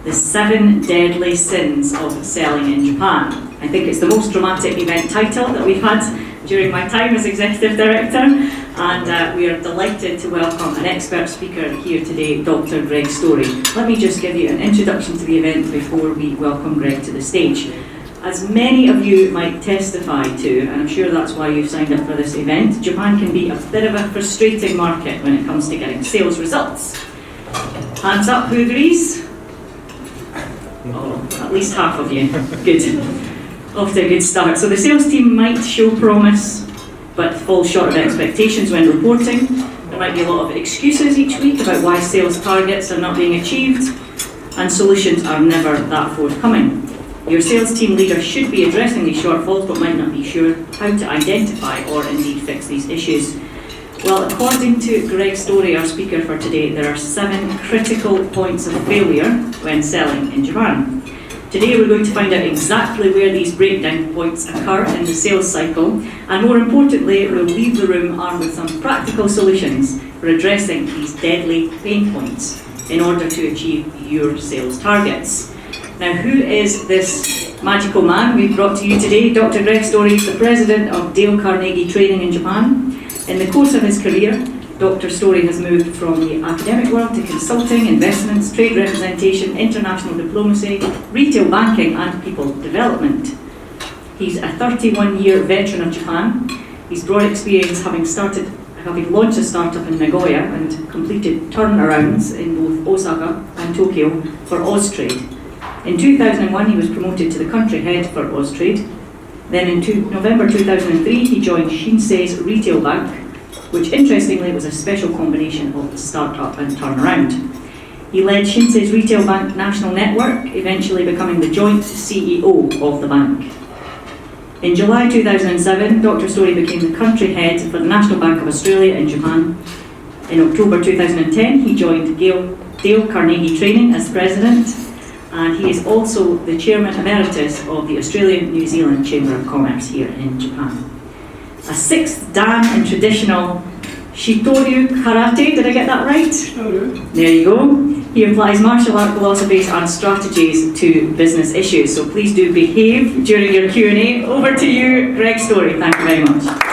The 7 Deadly Sins of Selling in Japan. I think it's the most dramatic event title that we've had during my time as Executive Director, and we are delighted to welcome an expert speaker here today, Dr. Greg Story. Let me just give you an introduction to the event before we welcome Greg to the stage. As many of you might testify to, and I'm sure that's why you've signed up for this event, Japan can be a bit of a frustrating market when it comes to getting sales results. Hands up, who agrees? Oh, at least half of you. Good. Off to a good start. So the sales team might show promise, but fall short of expectations when reporting. There might be a lot of excuses each week about why sales targets are not being achieved, and solutions are never that forthcoming. Your sales team leader should be addressing these shortfalls, but might not be sure how to identify or indeed fix these issues. Well, according to Greg Story, our speaker for today, there are 7 critical points of failure when selling in Japan. Today we're going to find out exactly where these breakdown points occur in the sales cycle, and more importantly, we'll leave the room armed with some practical solutions for addressing these deadly pain points in order to achieve your sales targets. Now, who is this magical man we've brought to you today? Dr. Greg Story is the president of Dale Carnegie Training in Japan. In the course of his career, Dr. Story has moved from the academic world to consulting, investments, trade representation, international diplomacy, retail banking, and people development. He's a 31-year veteran of Japan. He's broad experience having launched a startup in Nagoya and completed turnarounds in both Osaka and Tokyo for Austrade. In 2001, he was promoted to the country head for Austrade. Then in November 2003, he joined Shinsei's Retail Bank, which interestingly was a special combination of startup and turnaround. He led Shinsei's Retail Bank National Network, eventually becoming the joint CEO of the bank. In July 2007, Dr. Story became the country head for the National Bank of Australia in Japan. In October 2010, he joined Dale Carnegie Training as president, and he is also the Chairman Emeritus of the Australian-New Zealand Chamber of Commerce here in Japan. A 6th Dan in traditional Shitoryu Karate, did I get that right? There you go. He applies martial art philosophies and strategies to business issues, so please do behave during your Q&A. Over to you, Greg Story. Thank you very much.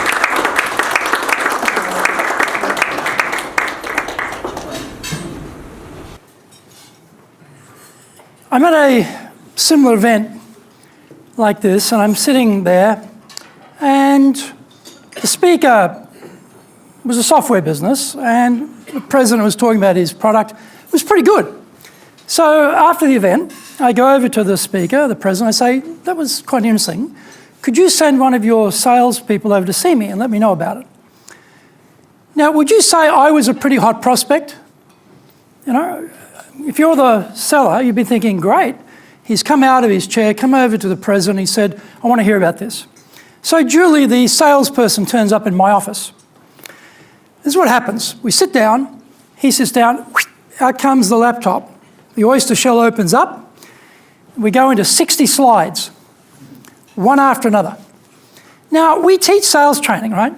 I'm at a similar event like this, and I'm sitting there, and the speaker was a software business, and the president was talking about his product. It was pretty good. So after the event, I go over to the speaker, the president, I say, that was quite interesting. Could you send one of your salespeople over to see me and let me know about it? Now, would you say I was a pretty hot prospect? You know, if you're the seller, you'd be thinking, great. He's come out of his chair, come over to the president, he said, I want to hear about this. So Julie, the salesperson, turns up in my office. This is what happens. We sit down, he sits down, out comes the laptop. The oyster shell opens up. We go into 60 slides, one after another. Now, we teach sales training, right?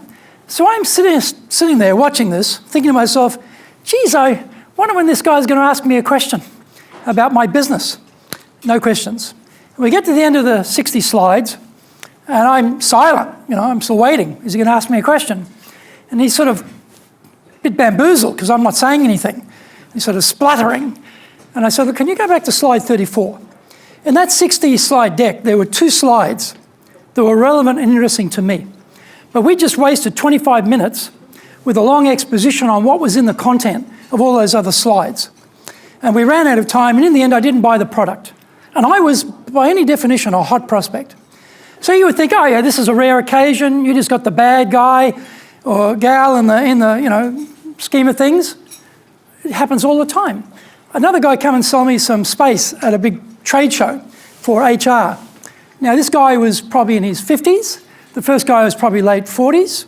So I'm sitting there watching this, thinking to myself, geez, I wonder when this guy's going to ask me a question about my business. No questions. We get to the end of the 60 slides, and I'm silent. You know, I'm still waiting. Is he going to ask me a question? And he's sort of a bit bamboozled because I'm not saying anything. He's sort of spluttering. And I said, look, can you go back to slide 34? In that 60-slide deck, there were 2 slides that were relevant and interesting to me. But we just wasted 25 minutes with a long exposition on what was in the content of all those other slides. And we ran out of time, and in the end, I didn't buy the product. And I was, by any definition, a hot prospect. So you would think, oh yeah, this is a rare occasion, you just got the bad guy or gal in the scheme of things. It happens all the time. Another guy come and sell me some space at a big trade show for HR. Now this guy was probably in his 50s, the first guy was probably late 40s,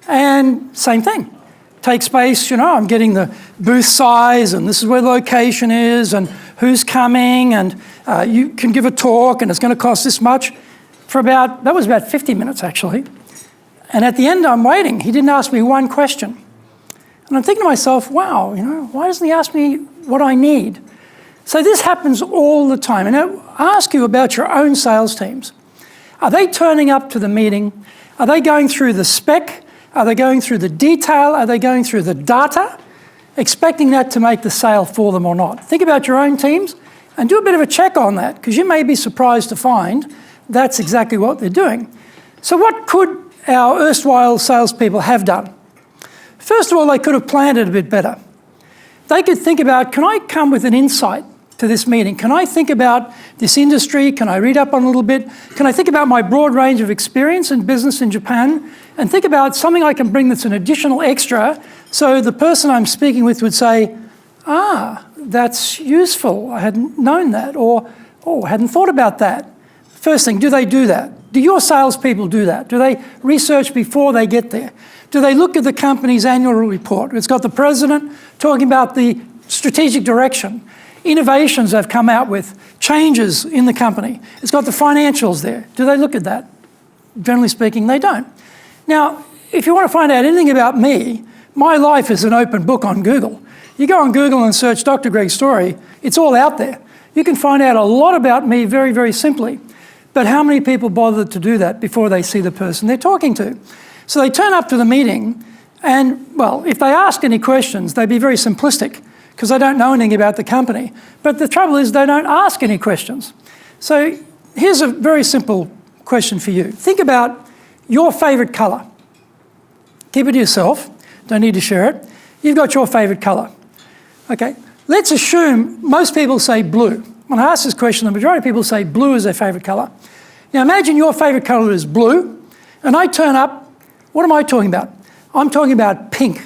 and same thing. Take space, I'm getting the booth size, and this is where the location is, and who's coming, and you can give a talk, and it's going to cost this much. That was about 50 minutes, actually. And at the end, I'm waiting. He didn't ask me one question. And I'm thinking to myself, wow, why doesn't he ask me what I need? So this happens all the time. And I ask you about your own sales teams. Are they turning up to the meeting? Are they going through the spec? Are they going through the detail? Are they going through the data? Expecting that to make the sale for them or not? Think about your own teams and do a bit of a check on that, because you may be surprised to find that's exactly what they're doing. So what could our erstwhile salespeople have done? First of all, they could have planned it a bit better. They could think about, can I come with an insight to this meeting? Can I think about this industry? Can I read up on it a little bit? Can I think about my broad range of experience in business in Japan and think about something I can bring that's an additional extra, so the person I'm speaking with would say, that's useful, I hadn't known that, or, I hadn't thought about that. First thing, do they do that? Do your salespeople do that? Do they research before they get there? Do they look at the company's annual report? It's got the president talking about the strategic direction, innovations they've come out with, changes in the company. It's got the financials there. Do they look at that? Generally speaking, they don't. Now, if you want to find out anything about me, my life is an open book on Google. You go on Google and search Dr. Greg Story, it's all out there. You can find out a lot about me very, very simply. But how many people bother to do that before they see the person they're talking to? So they turn up to the meeting and, well, if they ask any questions, they'd be very simplistic because they don't know anything about the company. But the trouble is they don't ask any questions. So here's a very simple question for you. Think about your favourite colour. Keep it to yourself. Don't need to share it. You've got your favourite colour. Okay, let's assume most people say blue. When I ask this question, the majority of people say blue is their favourite colour. Now imagine your favourite colour is blue, and I turn up, what am I talking about? I'm talking about pink.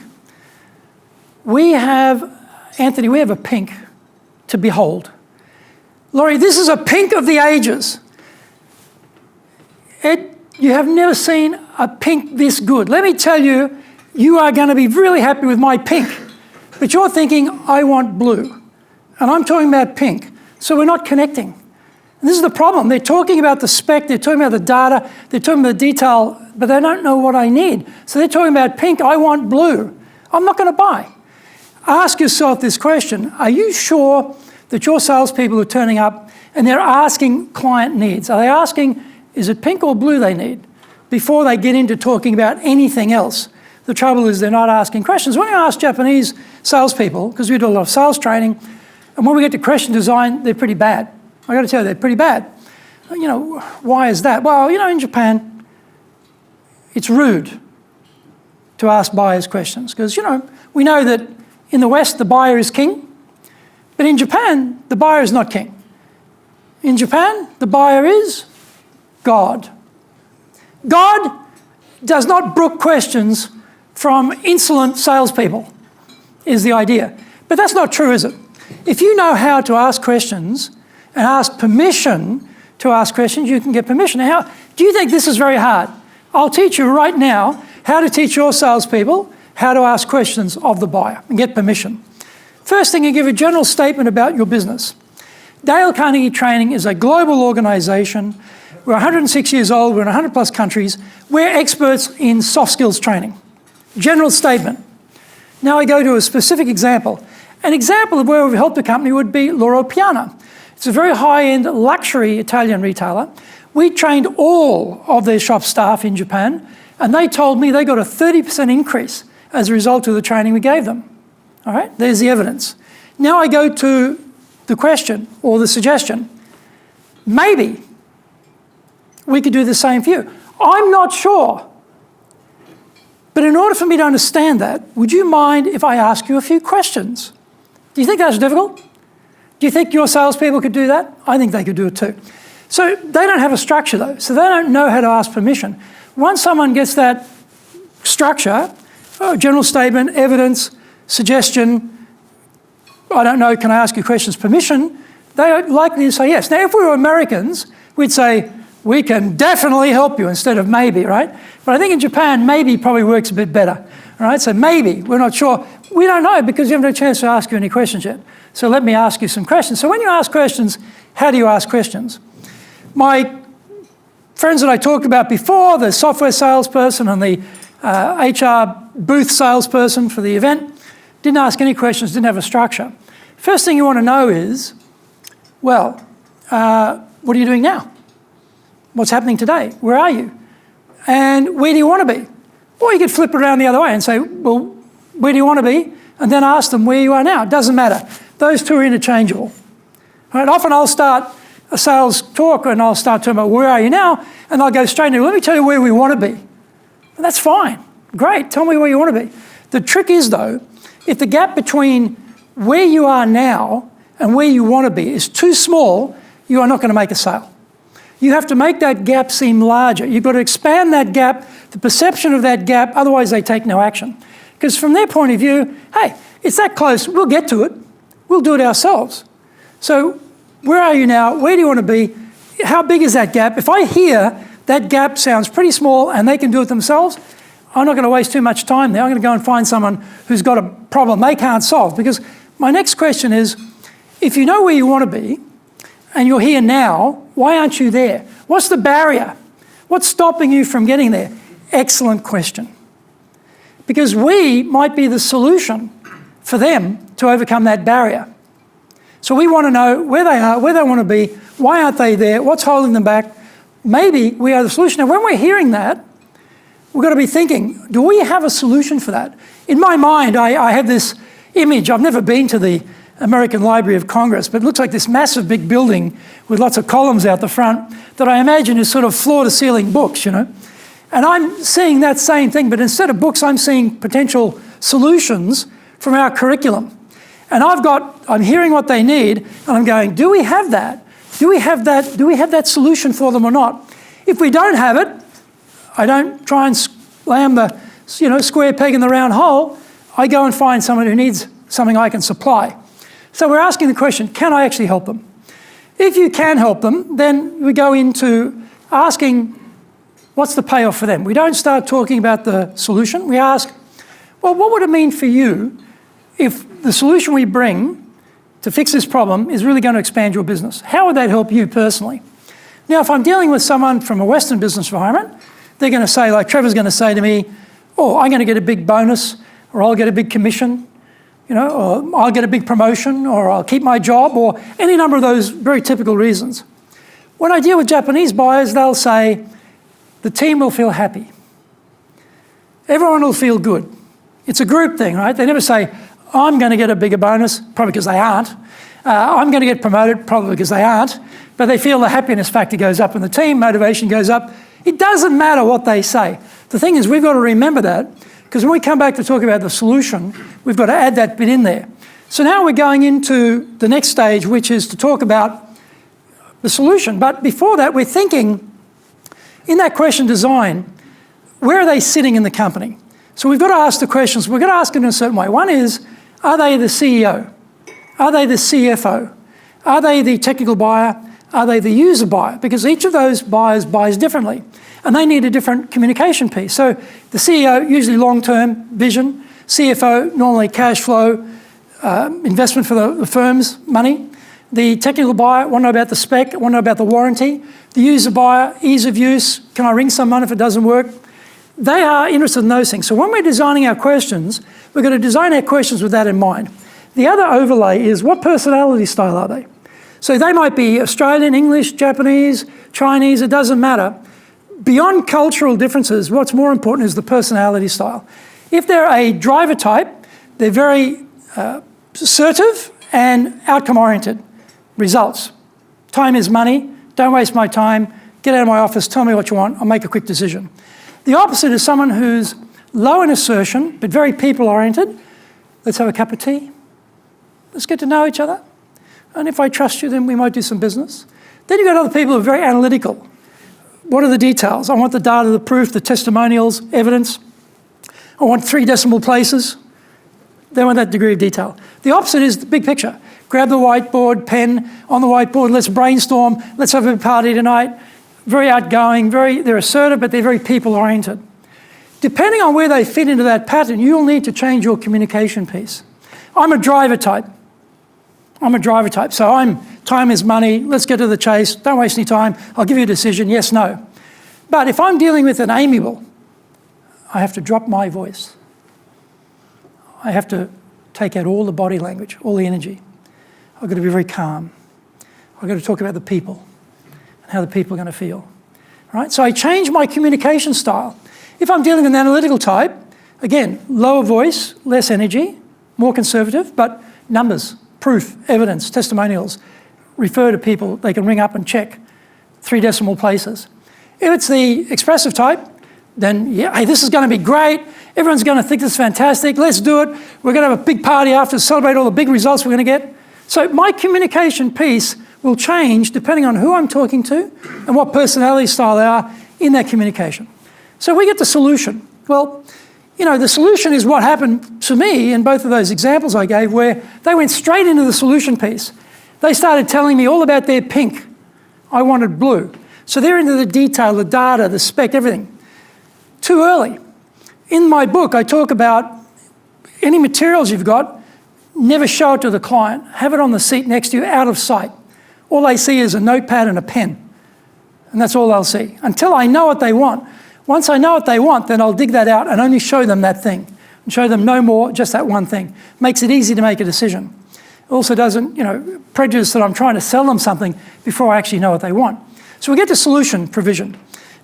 Anthony, we have a pink to behold. Laurie, this is a pink of the ages. Ed, you have never seen a pink this good. Let me tell you, you are going to be really happy with my pink. But you're thinking, I want blue. And I'm talking about pink. So we're not connecting. And this is the problem. They're talking about the spec, they're talking about the data, they're talking about the detail, but they don't know what I need. So they're talking about pink, I want blue. I'm not going to buy. Ask yourself this question. Are you sure that your salespeople are turning up and they're asking client needs? Are they asking, is it pink or blue they need? Before they get into talking about anything else. The trouble is they're not asking questions. When you ask Japanese salespeople, because we do a lot of sales training, and when we get to question design, they're pretty bad. I got to tell you, they're pretty bad. You know, why is that? Well, you know, in Japan, it's rude to ask buyers questions because, you know, we know that in the West, the buyer is king, but in Japan, the buyer is not king. In Japan, the buyer is God. God does not brook questions from insolent salespeople, is the idea. But that's not true, is it? If you know how to ask questions and ask permission to ask questions, you can get permission. Now, do you think this is very hard? I'll teach you right now how to teach your salespeople how to ask questions of the buyer and get permission. First thing, you give a general statement about your business. Dale Carnegie Training is a global organisation. We're 106 years old. We're in 100 plus countries. We're experts in soft skills training. General statement. Now I go to a specific example. An example of where we've helped a company would be Loro Piana. It's a very high-end luxury Italian retailer. We trained all of their shop staff in Japan, and they told me they got a 30% increase as a result of the training we gave them. All right, there's the evidence. Now I go to the question or the suggestion. Maybe we could do the same for you. I'm not sure. But in order for me to understand that, would you mind if I ask you a few questions? Do you think that's difficult? Do you think your salespeople could do that? I think they could do it too. So they don't have a structure though, so they don't know how to ask permission. Once someone gets that structure, general statement, evidence, suggestion, I don't know, can I ask you questions, permission, they are likely to say yes. Now, if we were Americans, we'd say, we can definitely help you instead of maybe, right? But I think in Japan, maybe probably works a bit better, all right? So maybe, we're not sure. We don't know because you haven't had a chance to ask you any questions yet. So let me ask you some questions. So when you ask questions, how do you ask questions? My friends that I talked about before, the software salesperson and the HR booth salesperson for the event, didn't ask any questions, didn't have a structure. First thing you want to know is, Well, what are you doing now? What's happening today? Where are you? And where do you want to be? Or you could flip it around the other way and say, well, where do you want to be? And then ask them where you are now. It doesn't matter. Those two are interchangeable. Right? Often I'll start a sales talk and I'll start talking about where are you now? And I'll go straight into, let me tell you where we want to be. And that's fine. Great. Tell me where you want to be. The trick is, though, if the gap between where you are now and where you want to be is too small, you are not going to make a sale. You have to make that gap seem larger. You've got to expand that gap, the perception of that gap, otherwise they take no action. Because from their point of view, hey, it's that close, we'll get to it. We'll do it ourselves. So where are you now? Where do you want to be? How big is that gap? If I hear that gap sounds pretty small and they can do it themselves, I'm not going to waste too much time there. I'm going to go and find someone who's got a problem they can't solve. Because my next question is, if you know where you want to be and you're here now, why aren't you there? What's the barrier? What's stopping you from getting there? Excellent question. Because we might be the solution for them to overcome that barrier. So we want to know where they are, where they want to be, why aren't they there, what's holding them back. Maybe we are the solution. And when we're hearing that, we've got to be thinking, do we have a solution for that? In my mind, I have this image. I've never been to the American Library of Congress, but it looks like this massive big building with lots of columns out the front that I imagine is sort of floor-to-ceiling books, you know. And I'm seeing that same thing, but instead of books, I'm seeing potential solutions from our curriculum. And I'm hearing what they need, and I'm going, do we have that? Do we have that? Do we have that solution for them or not? If we don't have it, I don't try and slam the square peg in the round hole. I go and find someone who needs something I can supply. So we're asking the question, can I actually help them? If you can help them, then we go into asking, what's the payoff for them? We don't start talking about the solution. We ask, well, what would it mean for you if the solution we bring to fix this problem is really going to expand your business? How would that help you personally? Now, if I'm dealing with someone from a Western business environment, they're going to say, like Trevor's going to say to me, oh, I'm going to get a big bonus, or I'll get a big commission, or I'll get a big promotion, or I'll keep my job, or any number of those very typical reasons. When I deal with Japanese buyers, they'll say, the team will feel happy. Everyone will feel good. It's a group thing, right? They never say, I'm going to get a bigger bonus, probably because they aren't. I'm going to get promoted, probably because they aren't. But they feel the happiness factor goes up and the team motivation goes up. It doesn't matter what they say. The thing is, we've got to remember that, because when we come back to talk about the solution, we've got to add that bit in there. So now we're going into the next stage, which is to talk about the solution. But before that, we're thinking, in that question design, where are they sitting in the company? So we've got to ask the questions. We've got to ask it in a certain way. One is, are they the CEO? Are they the CFO? Are they the technical buyer? Are they the user buyer? Because each of those buyers buys differently, and they need a different communication piece. So the CEO, usually long-term vision. CFO, normally cash flow, investment for the firm's money. The technical buyer, want to know about the spec, want to know about the warranty. The user buyer, ease of use. Can I ring someone if it doesn't work? They are interested in those things. So when we're designing our questions, we're going to design our questions with that in mind. The other overlay is, what personality style are they? So they might be Australian, English, Japanese, Chinese, it doesn't matter. Beyond cultural differences, what's more important is the personality style. If they're a driver type, they're very assertive and outcome-oriented. Results. Time is money. Don't waste my time. Get out of my office. Tell me what you want. I'll make a quick decision. The opposite is someone who's low in assertion, but very people-oriented. Let's have a cup of tea. Let's get to know each other. And if I trust you, then we might do some business. Then you've got other people who are very analytical. What are the details? I want the data, the proof, the testimonials, evidence. I want 3 decimal places. They want that degree of detail. The opposite is the big picture. Grab the whiteboard, pen on the whiteboard, let's brainstorm, let's have a party tonight. Very outgoing, they're assertive, but they're very people-oriented. Depending on where they fit into that pattern, you'll need to change your communication piece. I'm a driver type. So time is money, let's get to the chase, don't waste any time, I'll give you a decision, yes, no. But if I'm dealing with an amiable, I have to drop my voice. I have to take out all the body language, all the energy. I've got to be very calm. I've I've got to talk about the people and how the people are going to feel. Right? So I change my communication style. If I'm dealing with an analytical type, again, lower voice, less energy, more conservative, but numbers, proof, evidence, testimonials, refer to people they can ring up and check 3 decimal places. If it's the expressive type, then yeah, hey, this is going to be great. Everyone's going to think this is fantastic. Let's do it. We're going to have a big party after to celebrate all the big results we're going to get. So my communication piece will change depending on who I'm talking to and what personality style they are in that communication. So we get the solution. Well, you know, the solution is what happened to me in both of those examples I gave, where they went straight into the solution piece. They started telling me all about their pink. I wanted blue. So they're into the detail, the data, the spec, everything. Too early. In my book, I talk about any materials you've got, never show it to the client. Have it on the seat next to you, out of sight. All they see is a notepad and a pen. And that's all they'll see. Until I know what they want. Once I know what they want, then I'll dig that out and only show them that thing. And show them no more, just that one thing. Makes it easy to make a decision. Also doesn't, prejudice that I'm trying to sell them something before I actually know what they want. So we get to solution provision.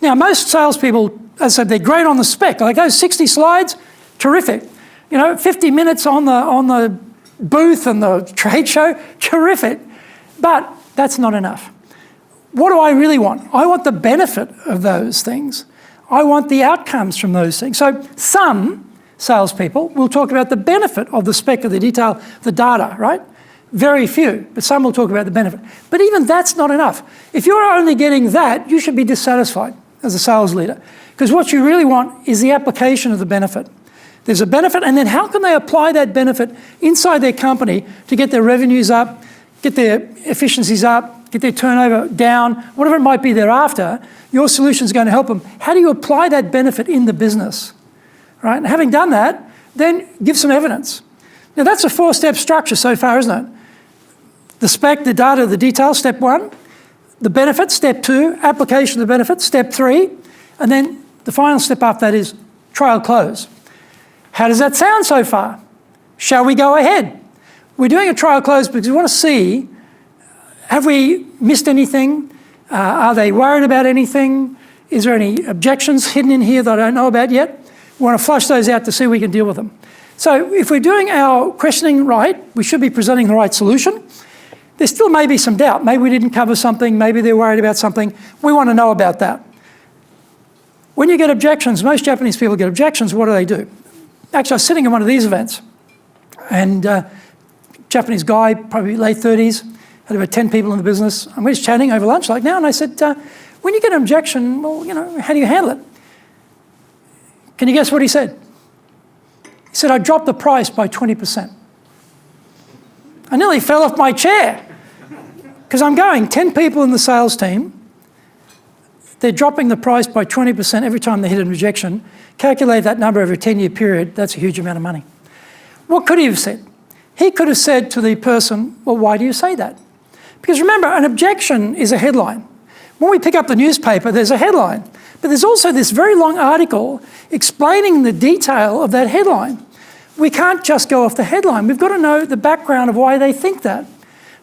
Now, most salespeople, as I said, they're great on the spec. Like those 60 slides, terrific. 50 minutes on the booth and the trade show, terrific. But that's not enough. What do I really want? I want the benefit of those things. I want the outcomes from those things. So some salespeople will talk about the benefit of the spec, of the detail, the data, right? Very few, but some will talk about the benefit. But even that's not enough. If you're only getting that, you should be dissatisfied as a sales leader, because what you really want is the application of the benefit. There's a benefit, and then how can they apply that benefit inside their company to get their revenues up, get their efficiencies up, get their turnover down, whatever it might be thereafter. Your solution is going to help them. How do you apply that benefit in the business? Right? And having done that, then give some evidence. Now that's a 4-step structure so far, isn't it? The spec, the data, the detail, step 1. The benefit, step 2. Application of the benefit, step 3. And then the final step after that is trial close. How does that sound so far? Shall we go ahead? We're doing a trial close because we want to see, have we missed anything? Are they worried about anything? Is there any objections hidden in here that I don't know about yet? We want to flush those out to see if we can deal with them. So if we're doing our questioning right, we should be presenting the right solution. There still may be some doubt. Maybe we didn't cover something. Maybe they're worried about something. We want to know about that. When you get objections, most Japanese people get objections, what do? Actually, I was sitting in one of these events, and Japanese guy, probably late 30s, had about 10 people in the business, and we're just chatting over lunch like now, and I said, when you get an objection, well, how do you handle it? Can you guess what he said? He said, I dropped the price by 20%. I nearly fell off my chair, because I'm going 10 people in the sales team, they're dropping the price by 20% every time they hit an objection. Calculate that number over a 10-year period, that's a huge amount of money. What could he have said? He could have said to the person, well, why do you say that? Because remember, an objection is a headline. When we pick up the newspaper, there's a headline. But there's also this very long article explaining the detail of that headline. We can't just go off the headline. We've got to know the background of why they think that.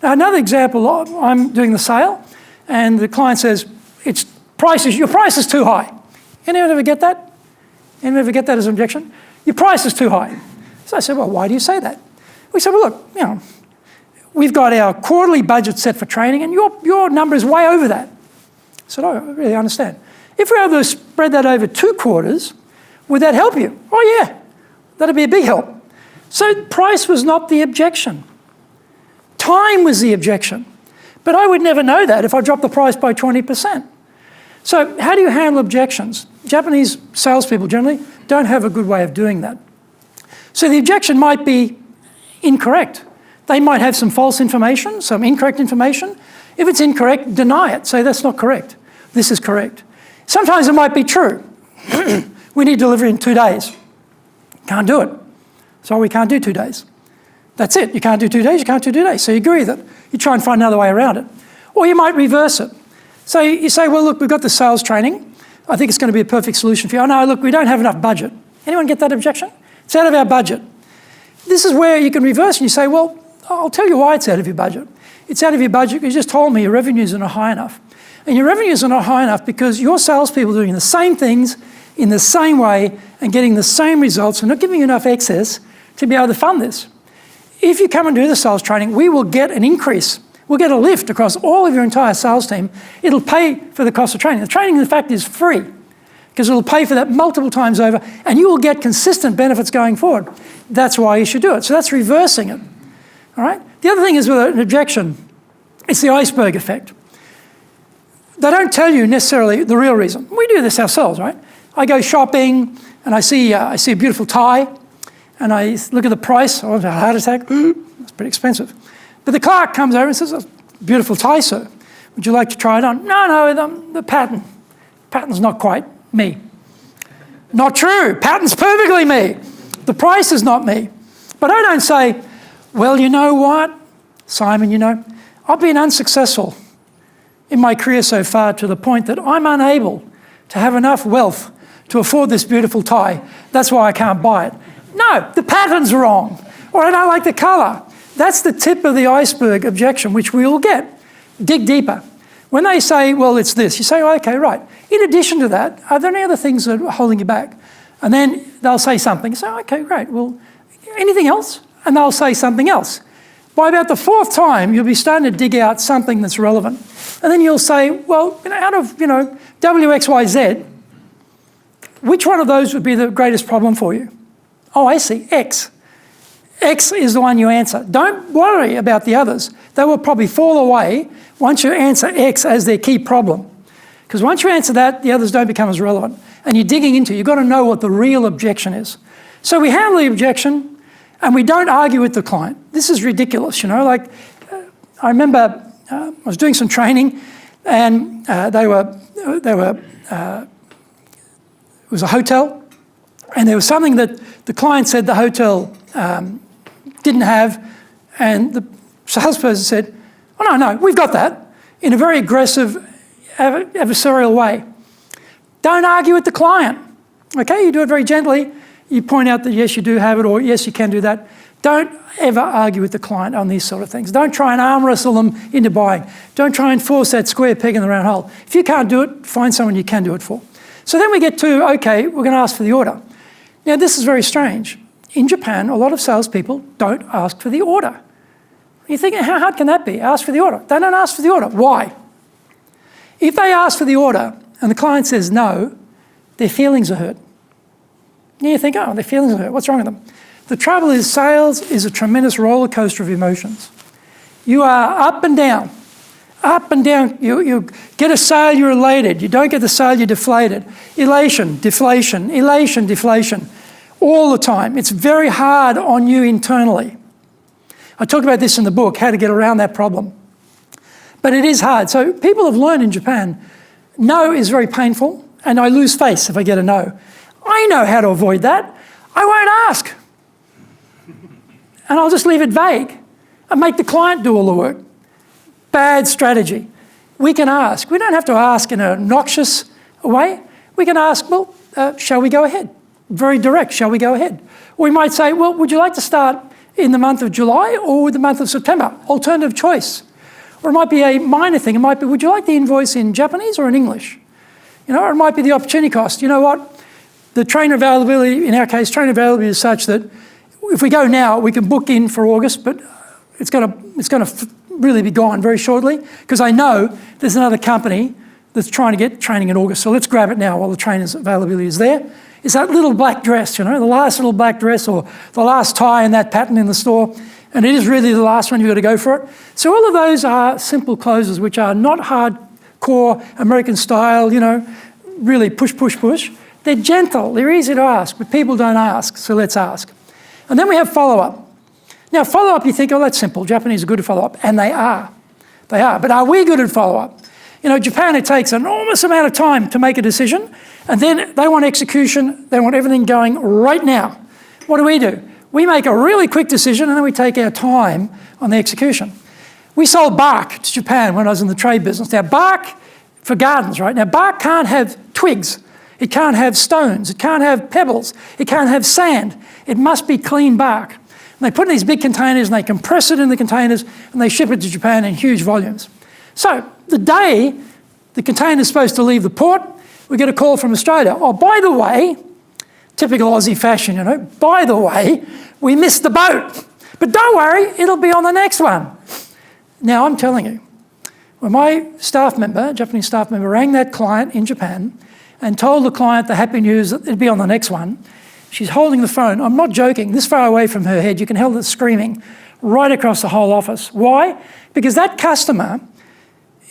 Now, another example, I'm doing the sale, and the client says, your price is too high. Anyone ever get that? Anyone ever get that as an objection? Your price is too high. So I said, well, why do you say that? We said, well, look, we've got our quarterly budget set for training, and your number is way over that. I said, oh, I really understand. If we're able to spread that over 2 quarters, would that help you? Oh, yeah, that'd be a big help. So price was not the objection. Time was the objection. But I would never know that if I dropped the price by 20%. So how do you handle objections? Japanese salespeople generally don't have a good way of doing that. So the objection might be incorrect. They might have some false information, some incorrect information. If it's incorrect, deny it. Say that's not correct. This is correct. Sometimes it might be true. We need delivery in 2 days. Can't do it. So we can't do 2 days. That's it. You can't do 2 days, you can't do 2 days. So you agree with it. You try and find another way around it. Or you might reverse it. So you say, well, look, we've got the sales training. I think it's going to be a perfect solution for you. Oh, no, look, we don't have enough budget. Anyone get that objection? It's out of our budget. This is where you can reverse and you say, well, I'll tell you why it's out of your budget. It's out of your budget. You just told me your revenues are not high enough. And your revenues are not high enough because your salespeople are doing the same things in the same way and getting the same results and not giving you enough excess to be able to fund this. If you come and do the sales training, we will get an increase. We'll get a lift across all of your entire sales team. It'll pay for the cost of training. The training, in fact, is free because it'll pay for that multiple times over and you will get consistent benefits going forward. That's why you should do it. So that's reversing it. All right? The other thing is with an objection, it's the iceberg effect. They don't tell you necessarily the real reason. We do this ourselves, right? I go shopping and I see a beautiful tie and I look at the price. I want a heart attack. It's pretty expensive. But the clerk comes over and says, "Oh, beautiful tie, sir. Would you like to try it on?" No, the pattern's not quite me. Not true. Pattern's perfectly me. The price is not me. But I don't say, "Well, you know what, Simon, I've been unsuccessful in my career so far to the point that I'm unable to have enough wealth to afford this beautiful tie. That's why I can't buy it." No, the pattern's wrong. Or I don't like the colour. That's the tip of the iceberg objection, which we all get. Dig deeper. When they say, "Well, it's this," you say, "Oh, okay, right. In addition to that, are there any other things that are holding you back?" And then they'll say something. You say, "Okay, great. Well, anything else?" And they'll say something else. By about the fourth time, you'll be starting to dig out something that's relevant. And then you'll say, "Well, out of, W, X, Y, Z, which one of those would be the greatest problem for you?" "Oh, I see, X." X is the one you answer. Don't worry about the others. They will probably fall away once you answer X as their key problem. Because once you answer that, the others don't become as relevant. And you're digging into it. You've got to know what the real objection is. So we handle the objection and we don't argue with the client. This is ridiculous, I remember I was doing some training and it was a hotel and there was something that the client said the hotel didn't have, and the salesperson said, "Oh, no, we've got that," in a very aggressive, adversarial way. Don't argue with the client, okay? You do it very gently. You point out that, yes, you do have it, or yes, you can do that. Don't ever argue with the client on these sort of things. Don't try and arm wrestle them into buying. Don't try and force that square peg in the round hole. If you can't do it, find someone you can do it for. So then we get to, okay, we're going to ask for the order. Now, this is very strange. In Japan, a lot of salespeople don't ask for the order. You're thinking, how hard can that be? Ask for the order. They don't ask for the order. Why? If they ask for the order and the client says no, their feelings are hurt. You think, oh, their feelings are hurt. What's wrong with them? The trouble is, sales is a tremendous roller coaster of emotions. You are up and down. Up and down. You get a sale, you're elated. You don't get the sale, you're deflated. Elation, deflation, elation, deflation. All the time. It's very hard on you internally. I talk about this in the book, how to get around that problem. But it is hard. So people have learned in Japan, no is very painful, and I lose face if I get a no. I know how to avoid that. I won't ask. And I'll just leave it vague and make the client do all the work. Bad strategy. We can ask. We don't have to ask in an obnoxious way. We can ask, well, shall we go ahead? Very direct, shall we go ahead? Or we might say, well, would you like to start in the month of July or the month of September? Alternative choice. Or it might be a minor thing. It might be, would you like the invoice in Japanese or in English? Or it might be the opportunity cost. You know what? The trainer availability, in our case, trainer availability is such that if we go now, we can book in for August, but it's going to really be gone very shortly because I know there's another company that's trying to get training in August. So let's grab it now while the trainer's availability is there. It's that little black dress, the last little black dress or the last tie in that pattern in the store. And it is really the last one, you've got to go for it. So all of those are simple closes, which are not hardcore American style, really push, push, push. They're gentle, they're easy to ask, but people don't ask, so let's ask. And then we have follow-up. Now, follow-up, you think, oh, that's simple. Japanese are good at follow-up, and they are. They are. But are we good at follow-up? Japan, it takes an enormous amount of time to make a decision, and then they want execution. They want everything going right now. What do? We make a really quick decision, and then we take our time on the execution. We sold bark to Japan when I was in the trade business. Now, bark for gardens, right? Now, bark can't have twigs. It can't have stones. It can't have pebbles. It can't have sand. It must be clean bark. And they put it in these big containers and they compress it in the containers and they ship it to Japan in huge volumes. So the day the container's supposed to leave the port, we get a call from Australia. Oh, by the way, typical Aussie fashion, you know, by the way, we missed the boat. But don't worry, it'll be on the next one. Now, I'm telling you, when my staff member, Japanese staff member, rang that client in Japan and told the client the happy news that it'd be on the next one, she's holding the phone. I'm not joking, this far away from her head, you can hear her screaming right across the whole office. Why? Because that customer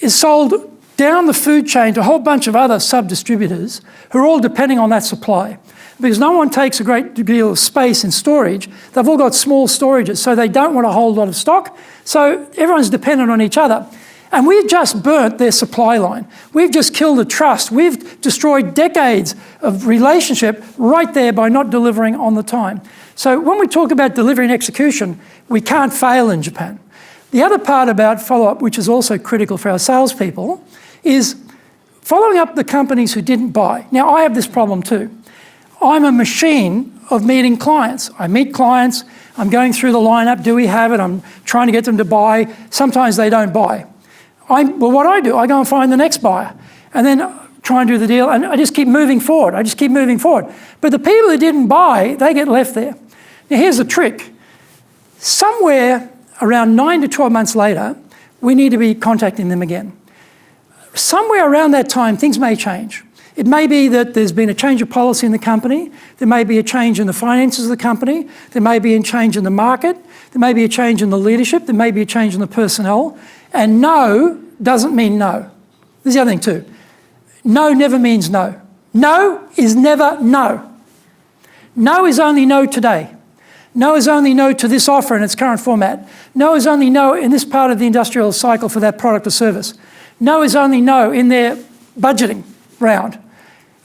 is sold down the food chain to a whole bunch of other sub-distributors who are all depending on that supply. Because no one takes a great deal of space in storage, they've all got small storages, so they don't want a whole lot of stock, so everyone's dependent on each other. And we've just burnt their supply line. We've just killed the trust. We've destroyed decades of relationship right there by not delivering on the time. So when we talk about delivery and execution, we can't fail in Japan. The other part about follow-up, which is also critical for our salespeople, is following up the companies who didn't buy. Now, I have this problem too. I'm a machine of meeting clients. I meet clients, I'm going through the lineup, do we have it? I'm trying to get them to buy. Sometimes they don't buy. Well, what I do, I go and find the next buyer and then try and do the deal, and I just keep moving forward. But the people who didn't buy, they get left there. Now, here's the trick. Somewhere around 9 to 12 months later, we need to be contacting them again. Somewhere around that time, things may change. It may be that there's been a change of policy in the company, there may be a change in the finances of the company, there may be a change in the market, there may be a change in the leadership, there may be a change in the personnel, and no doesn't mean no. This is the other thing too. No never means no. No is never no. No is only no today. No is only no to this offer in its current format. No is only no in this part of the industrial cycle for that product or service. No is only no in their budgeting round.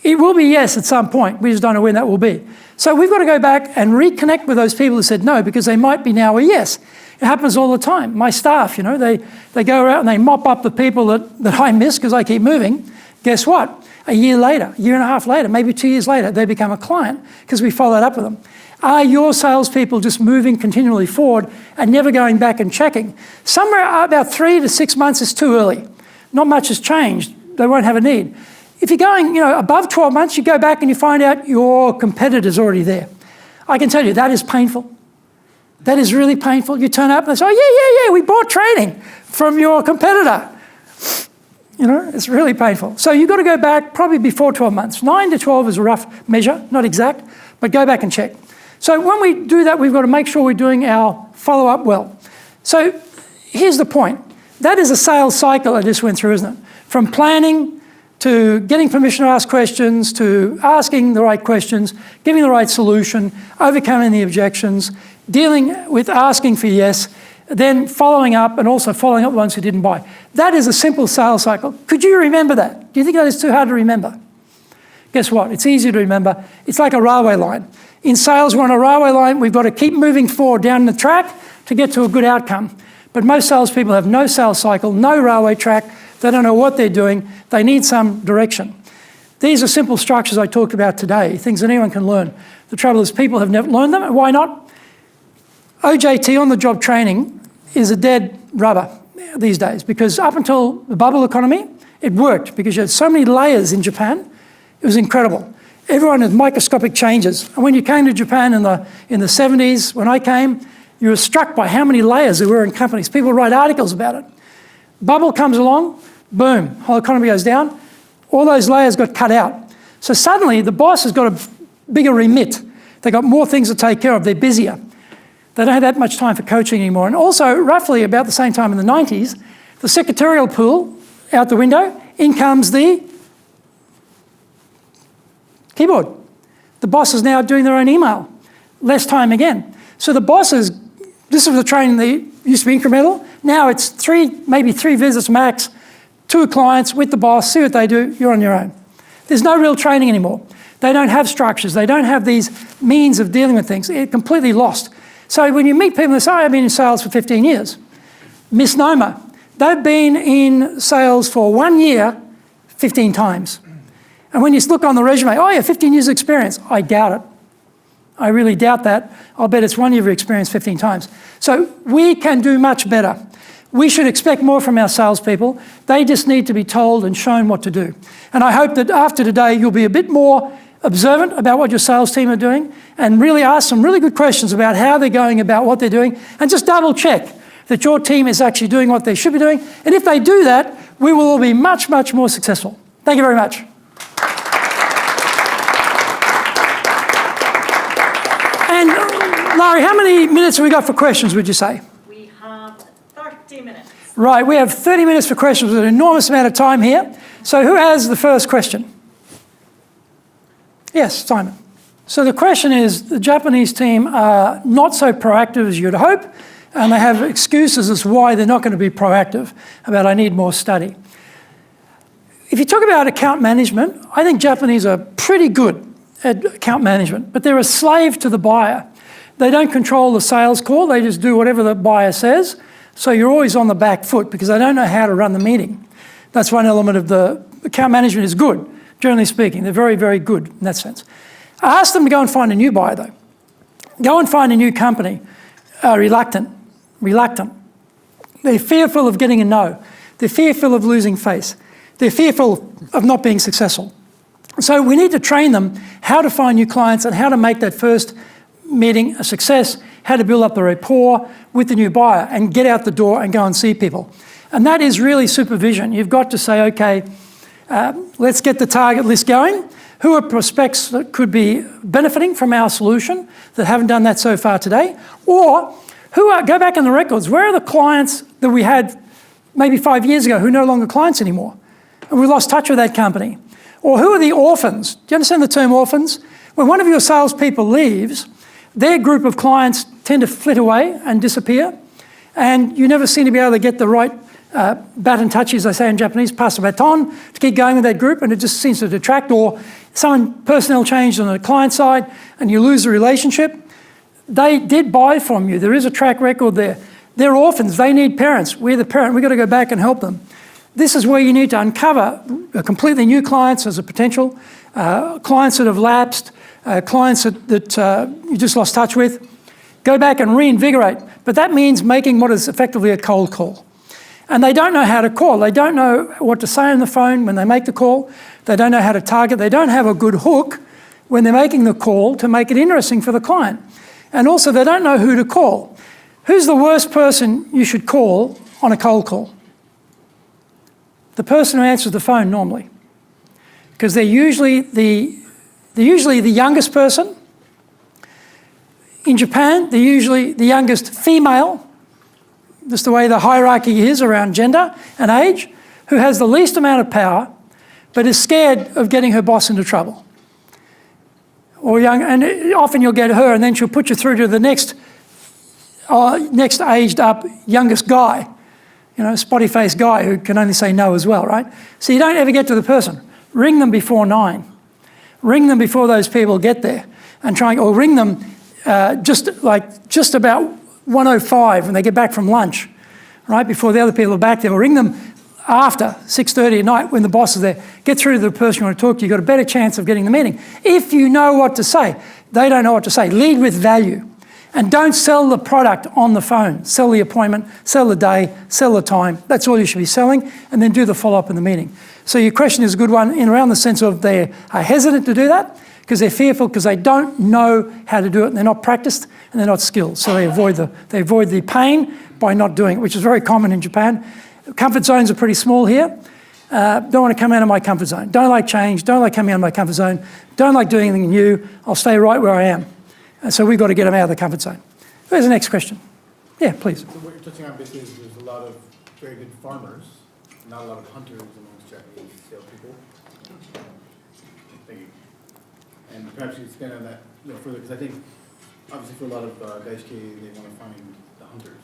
It will be yes at some point. We just don't know when that will be. So we've got to go back and reconnect with those people who said no, because they might be now a yes. It happens all the time. My staff, you know, they go out and they mop up the people that I miss because I keep moving. Guess what? A year later, a year and a half later, maybe 2 years later, they become a client because we followed up with them. Are your salespeople just moving continually forward and never going back and checking? Somewhere about 3 to 6 months is too early. Not much has changed. They won't have a need. If you're going, you know, above 12 months, you go back and you find out your competitor's already there. I can tell you that is painful. That is really painful. You turn up and they say, oh, yeah, we bought training from your competitor. You know, it's really painful. So you've got to go back probably before 12 months. 9 to 12 is a rough measure, not exact, but go back and check. So when we do that, we've got to make sure we're doing our follow-up well. So here's the point. That is a sales cycle I just went through, isn't it? From planning to getting permission to ask questions, to asking the right questions, giving the right solution, overcoming the objections, dealing with asking for yes, then following up and also following up the ones who didn't buy. That is a simple sales cycle. Could you remember that? Do you think that is too hard to remember? Guess what? It's easy to remember. It's like a railway line. In sales, we're on a railway line. We've got to keep moving forward down the track to get to a good outcome. But most salespeople have no sales cycle, no railway track. They don't know what they're doing. They need some direction. These are simple structures I talked about today, things that anyone can learn. The trouble is people have never learned them. Why not? OJT, on-the-job training, is a dead rubber these days, because up until the bubble economy, it worked because you had so many layers in Japan. It was incredible. Everyone had microscopic changes. And when you came to Japan in the 70s, when I came, you were struck by how many layers there were in companies. People write articles about it. Bubble comes along, boom, whole economy goes down. All those layers got cut out. So suddenly the boss has got a bigger remit. They've got more things to take care of. They're busier. They don't have that much time for coaching anymore. And also, roughly about the same time in the 90s, the secretarial pool out the window, in comes the keyboard. The boss is now doing their own email. Less time again. So the bosses, this is the training that used to be incremental. Now it's maybe three visits max to clients with the boss, see what they do, you're on your own. There's no real training anymore. They don't have structures. They don't have these means of dealing with things. It's completely lost. So when you meet people and say, I've been in sales for 15 years, misnomer. They've been in sales for 1 year 15 times. And when you look on the resume, oh yeah, 15 years experience, I doubt it. I really doubt that. I'll bet it's one you've experienced 15 times. So we can do much better. We should expect more from our salespeople. They just need to be told and shown what to do. And I hope that after today, you'll be a bit more observant about what your sales team are doing and really ask some really good questions about how they're going about what they're doing, and just double check that your team is actually doing what they should be doing. And if they do that, we will all be much, much more successful. Thank you very much. And Larry, how many minutes have we got for questions, would you say? We have 30 minutes. Right, we have 30 minutes for questions with an enormous amount of time here. So who has the first question? Yes, Simon. So the question is, the Japanese team are not so proactive as you'd hope, and they have excuses as to why they're not going to be proactive about I need more study. If you talk about account management, I think Japanese are pretty good at account management, but they're a slave to the buyer. They don't control the sales call, they just do whatever the buyer says, so you're always on the back foot because they don't know how to run the meeting. That's one element of the account management is good, generally speaking. They're very, very good in that sense. I asked them to go and find a new buyer though. Go and find a new company. Reluctant. They're fearful of getting a no. They're fearful of losing face. They're fearful of not being successful. So we need to train them how to find new clients and how to make that first meeting a success, how to build up the rapport with the new buyer and get out the door and go and see people. And that is really supervision. You've got to say, okay, let's get the target list going. Who are prospects that could be benefiting from our solution that haven't done that so far today? Or go back in the records. Where are the clients that we had maybe 5 years ago who are no longer clients anymore? And we lost touch with that company. Or who are the orphans? Do you understand the term orphans? When one of your salespeople leaves, their group of clients tend to flit away and disappear, and you never seem to be able to get the right baton touch, as they say in Japanese, pass the baton, to keep going with that group, and it just seems to detract, or personnel changed on the client side and you lose the relationship. They did buy from you. There is a track record there. They're orphans. They need parents. We're the parent. We've got to go back and help them. This is where you need to uncover completely new clients as a potential, clients that have lapsed, clients that you just lost touch with. Go back and reinvigorate. But that means making what is effectively a cold call. And they don't know how to call. They don't know what to say on the phone when they make the call. They don't know how to target. They don't have a good hook when they're making the call to make it interesting for the client. And also, they don't know who to call. Who's the worst person you should call on a cold call? The person who answers the phone normally. Because they're usually the youngest person. In Japan, they're usually the youngest female, just the way the hierarchy is around gender and age, who has the least amount of power, but is scared of getting her boss into trouble. And often you'll get her, and then she'll put you through to the next aged up youngest guy, spotty-faced guy who can only say no as well, right? So you don't ever get to the person. Ring them before 9. Ring them before those people get there, and or ring them just about 1:05 when they get back from lunch, right, before the other people are back there, or ring them after 6:30 at night when the boss is there. Get through to the person you want to talk to. You've got a better chance of getting the meeting. If you know what to say, they don't know what to say. Lead with value. And don't sell the product on the phone. Sell the appointment, sell the day, sell the time. That's all you should be selling, and then do the follow-up in the meeting. So your question is a good one in around the sense of they are hesitant to do that because they're fearful because they don't know how to do it and they're not practiced and they're not skilled. So they avoid the pain by not doing it, which is very common in Japan. Comfort zones are pretty small here. Don't want to come out of my comfort zone. Don't like change. Don't like coming out of my comfort zone. Don't like doing anything new. I'll stay right where I am. And so we've got to get them out of the comfort zone. Where's the next question? Yeah, please. So what you're touching on basically is there's a lot of very good farmers, not a lot of hunters amongst Japanese salespeople. Thank you. And perhaps you expand on that further, because I think obviously for a lot of Daisuke, they want to find the hunters.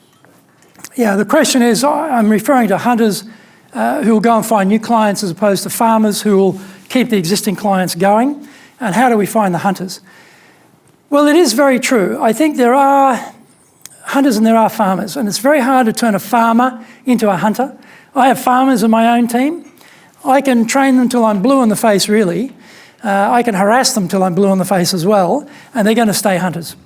Yeah, the question is, I'm referring to hunters who will go and find new clients as opposed to farmers who will keep the existing clients going. And how do we find the hunters? Well, it is very true. I think there are hunters and there are farmers, and it's very hard to turn a farmer into a hunter. I have farmers in my own team. I can train them till I'm blue in the face, really, I can harass them till I'm blue in the face as well, and they're going to stay hunters.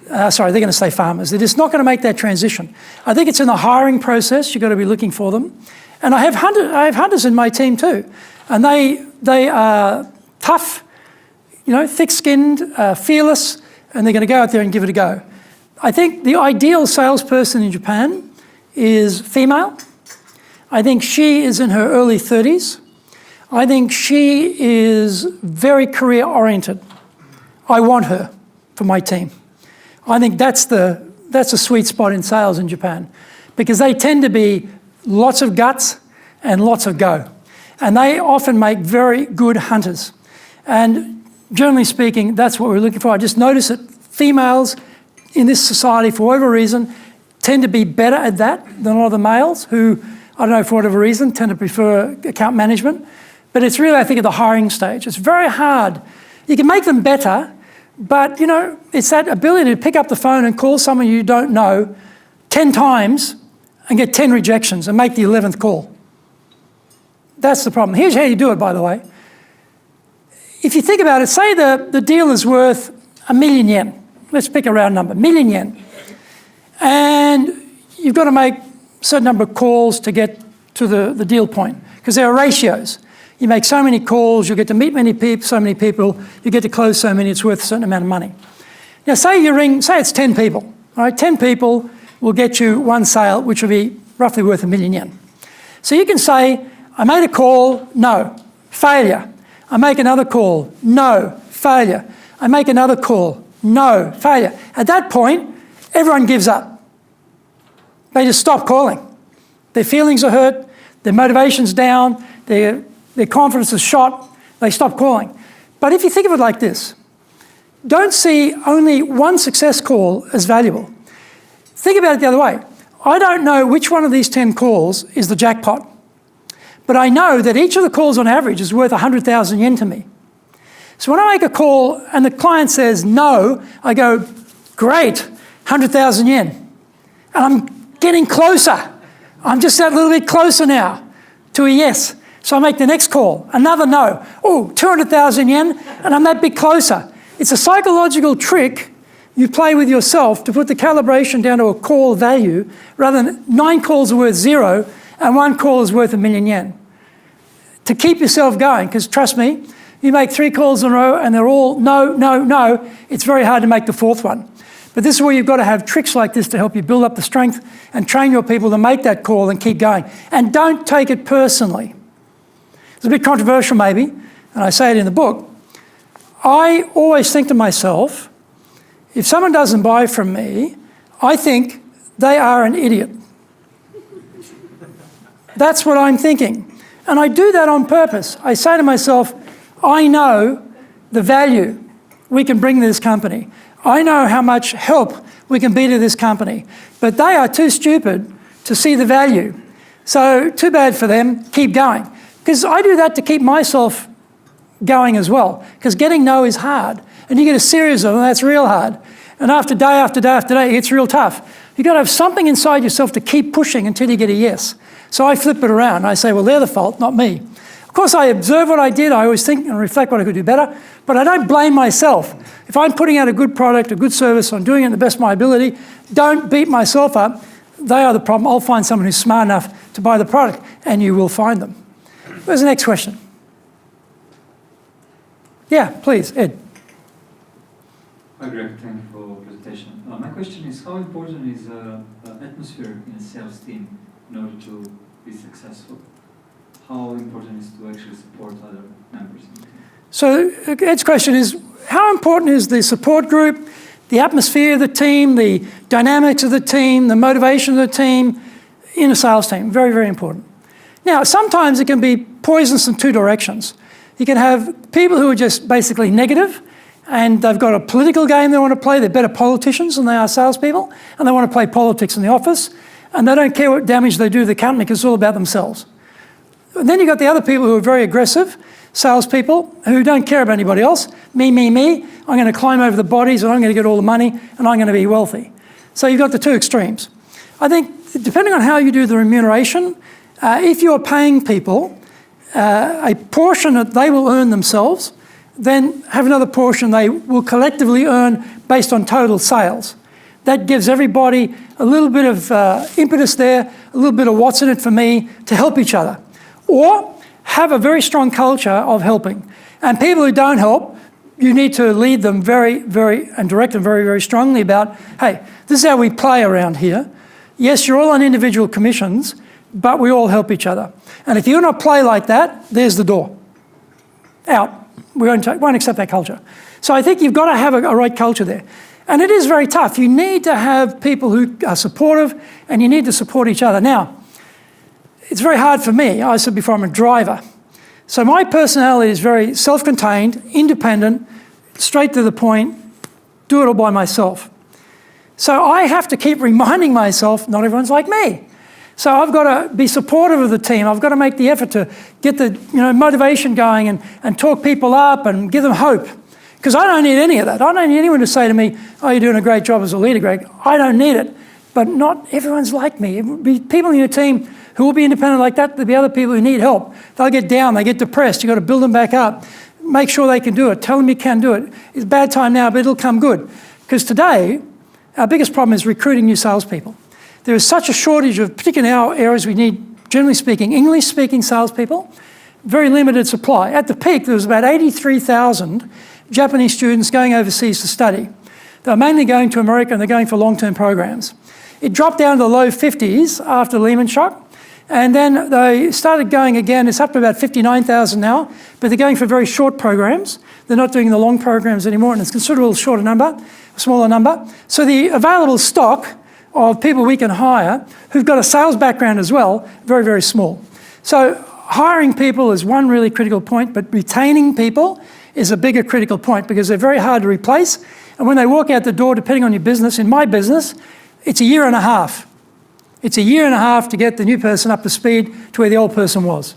They're going to stay farmers. They're just not going to make that transition. I think it's in the hiring process. You've got to be looking for them. And I have hunters in my team too, and they are tough, thick-skinned, fearless, and they're going to go out there and give it a go. I think the ideal salesperson in Japan is female. I think she is in her early 30s. I think she is very career-oriented. I want her for my team. I think that's a sweet spot in sales in Japan, because they tend to be lots of guts and lots of go. And they often make very good hunters. And generally speaking, that's what we're looking for. I just notice that females in this society, for whatever reason, tend to be better at that than a lot of the males who, I don't know, for whatever reason, tend to prefer account management. But it's really, I think, at the hiring stage. It's very hard. You can make them better, but, it's that ability to pick up the phone and call someone you don't know 10 times and get 10 rejections and make the 11th call. That's the problem. Here's how you do it, by the way. If you think about it, say the deal is worth 1 million yen. Let's pick a round number, 1 million yen. And you've got to make a certain number of calls to get to the deal point, because there are ratios. You make so many calls, you get to meet so many people, you get to close so many, it's worth a certain amount of money. Now say it's 10 people, all right? 10 people will get you one sale, which will be roughly worth 1 million yen. So you can say, I made a call, no, failure. I make another call, no, failure. I make another call, no, failure. At that point, everyone gives up. They just stop calling. Their feelings are hurt, their motivation's down, their confidence is shot, they stop calling. But if you think of it like this, don't see only one success call as valuable. Think about it the other way. I don't know which one of these 10 calls is the jackpot, but I know that each of the calls on average is worth 100,000 yen to me. So when I make a call and the client says no, I go, great, 100,000 yen. And I'm getting closer. I'm just that little bit closer now to a yes. So I make the next call, another no. Oh, 200,000 yen, and I'm that bit closer. It's a psychological trick you play with yourself to put the calibration down to a call value, rather than 9 calls are worth 0 and 1 call is worth 1 million yen. To keep yourself going, because trust me, you make 3 calls in a row and they're all no, no, no, it's very hard to make the 4th one. But this is where you've got to have tricks like this to help you build up the strength and train your people to make that call and keep going. And don't take it personally. It's a bit controversial maybe, and I say it in the book. I always think to myself, if someone doesn't buy from me, I think they are an idiot. That's what I'm thinking. And I do that on purpose. I say to myself, I know the value we can bring to this company. I know how much help we can be to this company. But they are too stupid to see the value. So too bad for them, keep going. Because I do that to keep myself going as well. Because getting no is hard. And you get a series of them, that's real hard. And after day after day after day, it's real tough. You've got to have something inside yourself to keep pushing until you get a yes. So I flip it around. I say, well, they're the fault, not me. Of course, I observe what I did. I always think and reflect what I could do better. But I don't blame myself. If I'm putting out a good product, a good service, I'm doing it to the best of my ability, don't beat myself up. They are the problem. I'll find someone who's smart enough to buy the product, and you will find them. Where's the next question? Yeah, please, Ed. Hi, Greg. Thank you for the presentation. My question is, how important is atmosphere in a sales team in order to be successful? How important is to actually support other members in the team? So Ed's question is, how important is the support group, the atmosphere of the team, the dynamics of the team, the motivation of the team in a sales team? Very, very important. Now, sometimes it can be poisonous in 2 directions. You can have people who are just basically negative, and they've got a political game they want to play. They're better politicians than they are salespeople, and they want to play politics in the office, and they don't care what damage they do to the company because it's all about themselves. And then you've got the other people who are very aggressive, salespeople, who don't care about anybody else. Me, me, me. I'm going to climb over the bodies, and I'm going to get all the money, and I'm going to be wealthy. So you've got the 2 extremes. I think depending on how you do the remuneration, if you're paying people a portion that they will earn themselves, then have another portion they will collectively earn based on total sales. That gives everybody a little bit of impetus there, a little bit of what's in it for me to help each other. Or have a very strong culture of helping. And people who don't help, you need to lead them and direct them very, very strongly about, hey, this is how we play around here. Yes, you're all on individual commissions, but we all help each other. And if you're not play like that, there's the door. Out. We won't accept that culture. So I think you've got to have a right culture there. And it is very tough. You need to have people who are supportive, and you need to support each other. Now, it's very hard for me. I said before, I'm a driver. So my personality is very self-contained, independent, straight to the point, do it all by myself. So I have to keep reminding myself, not everyone's like me. So I've got to be supportive of the team. I've got to make the effort to get the motivation going and talk people up and give them hope. Because I don't need any of that. I don't need anyone to say to me, oh, you're doing a great job as a leader, Greg. I don't need it. But not everyone's like me. It would be people in your team who will be independent like that. There'll be other people who need help. They'll get down, they get depressed. You've got to build them back up. Make sure they can do it. Tell them you can do it. It's a bad time now, but it'll come good. Because today, our biggest problem is recruiting new salespeople. There is such a shortage of, particularly in our areas, we need, generally speaking, English-speaking salespeople. Very limited supply. At the peak, there was about 83,000 Japanese students going overseas to study. They were mainly going to America, and they're going for long-term programs. It dropped down to the low 50s after the Lehman shock, and then they started going again. It's up to about 59,000 now, but they're going for very short programs. They're not doing the long programs anymore, and it's a considerable shorter number, a smaller number. So the available stock of people we can hire who've got a sales background as well, very, very small. So hiring people is one really critical point, but retaining people is a bigger critical point because they're very hard to replace. And when they walk out the door, depending on your business, in my business, it's a year and a half. It's a year and a half to get the new person up to speed to where the old person was.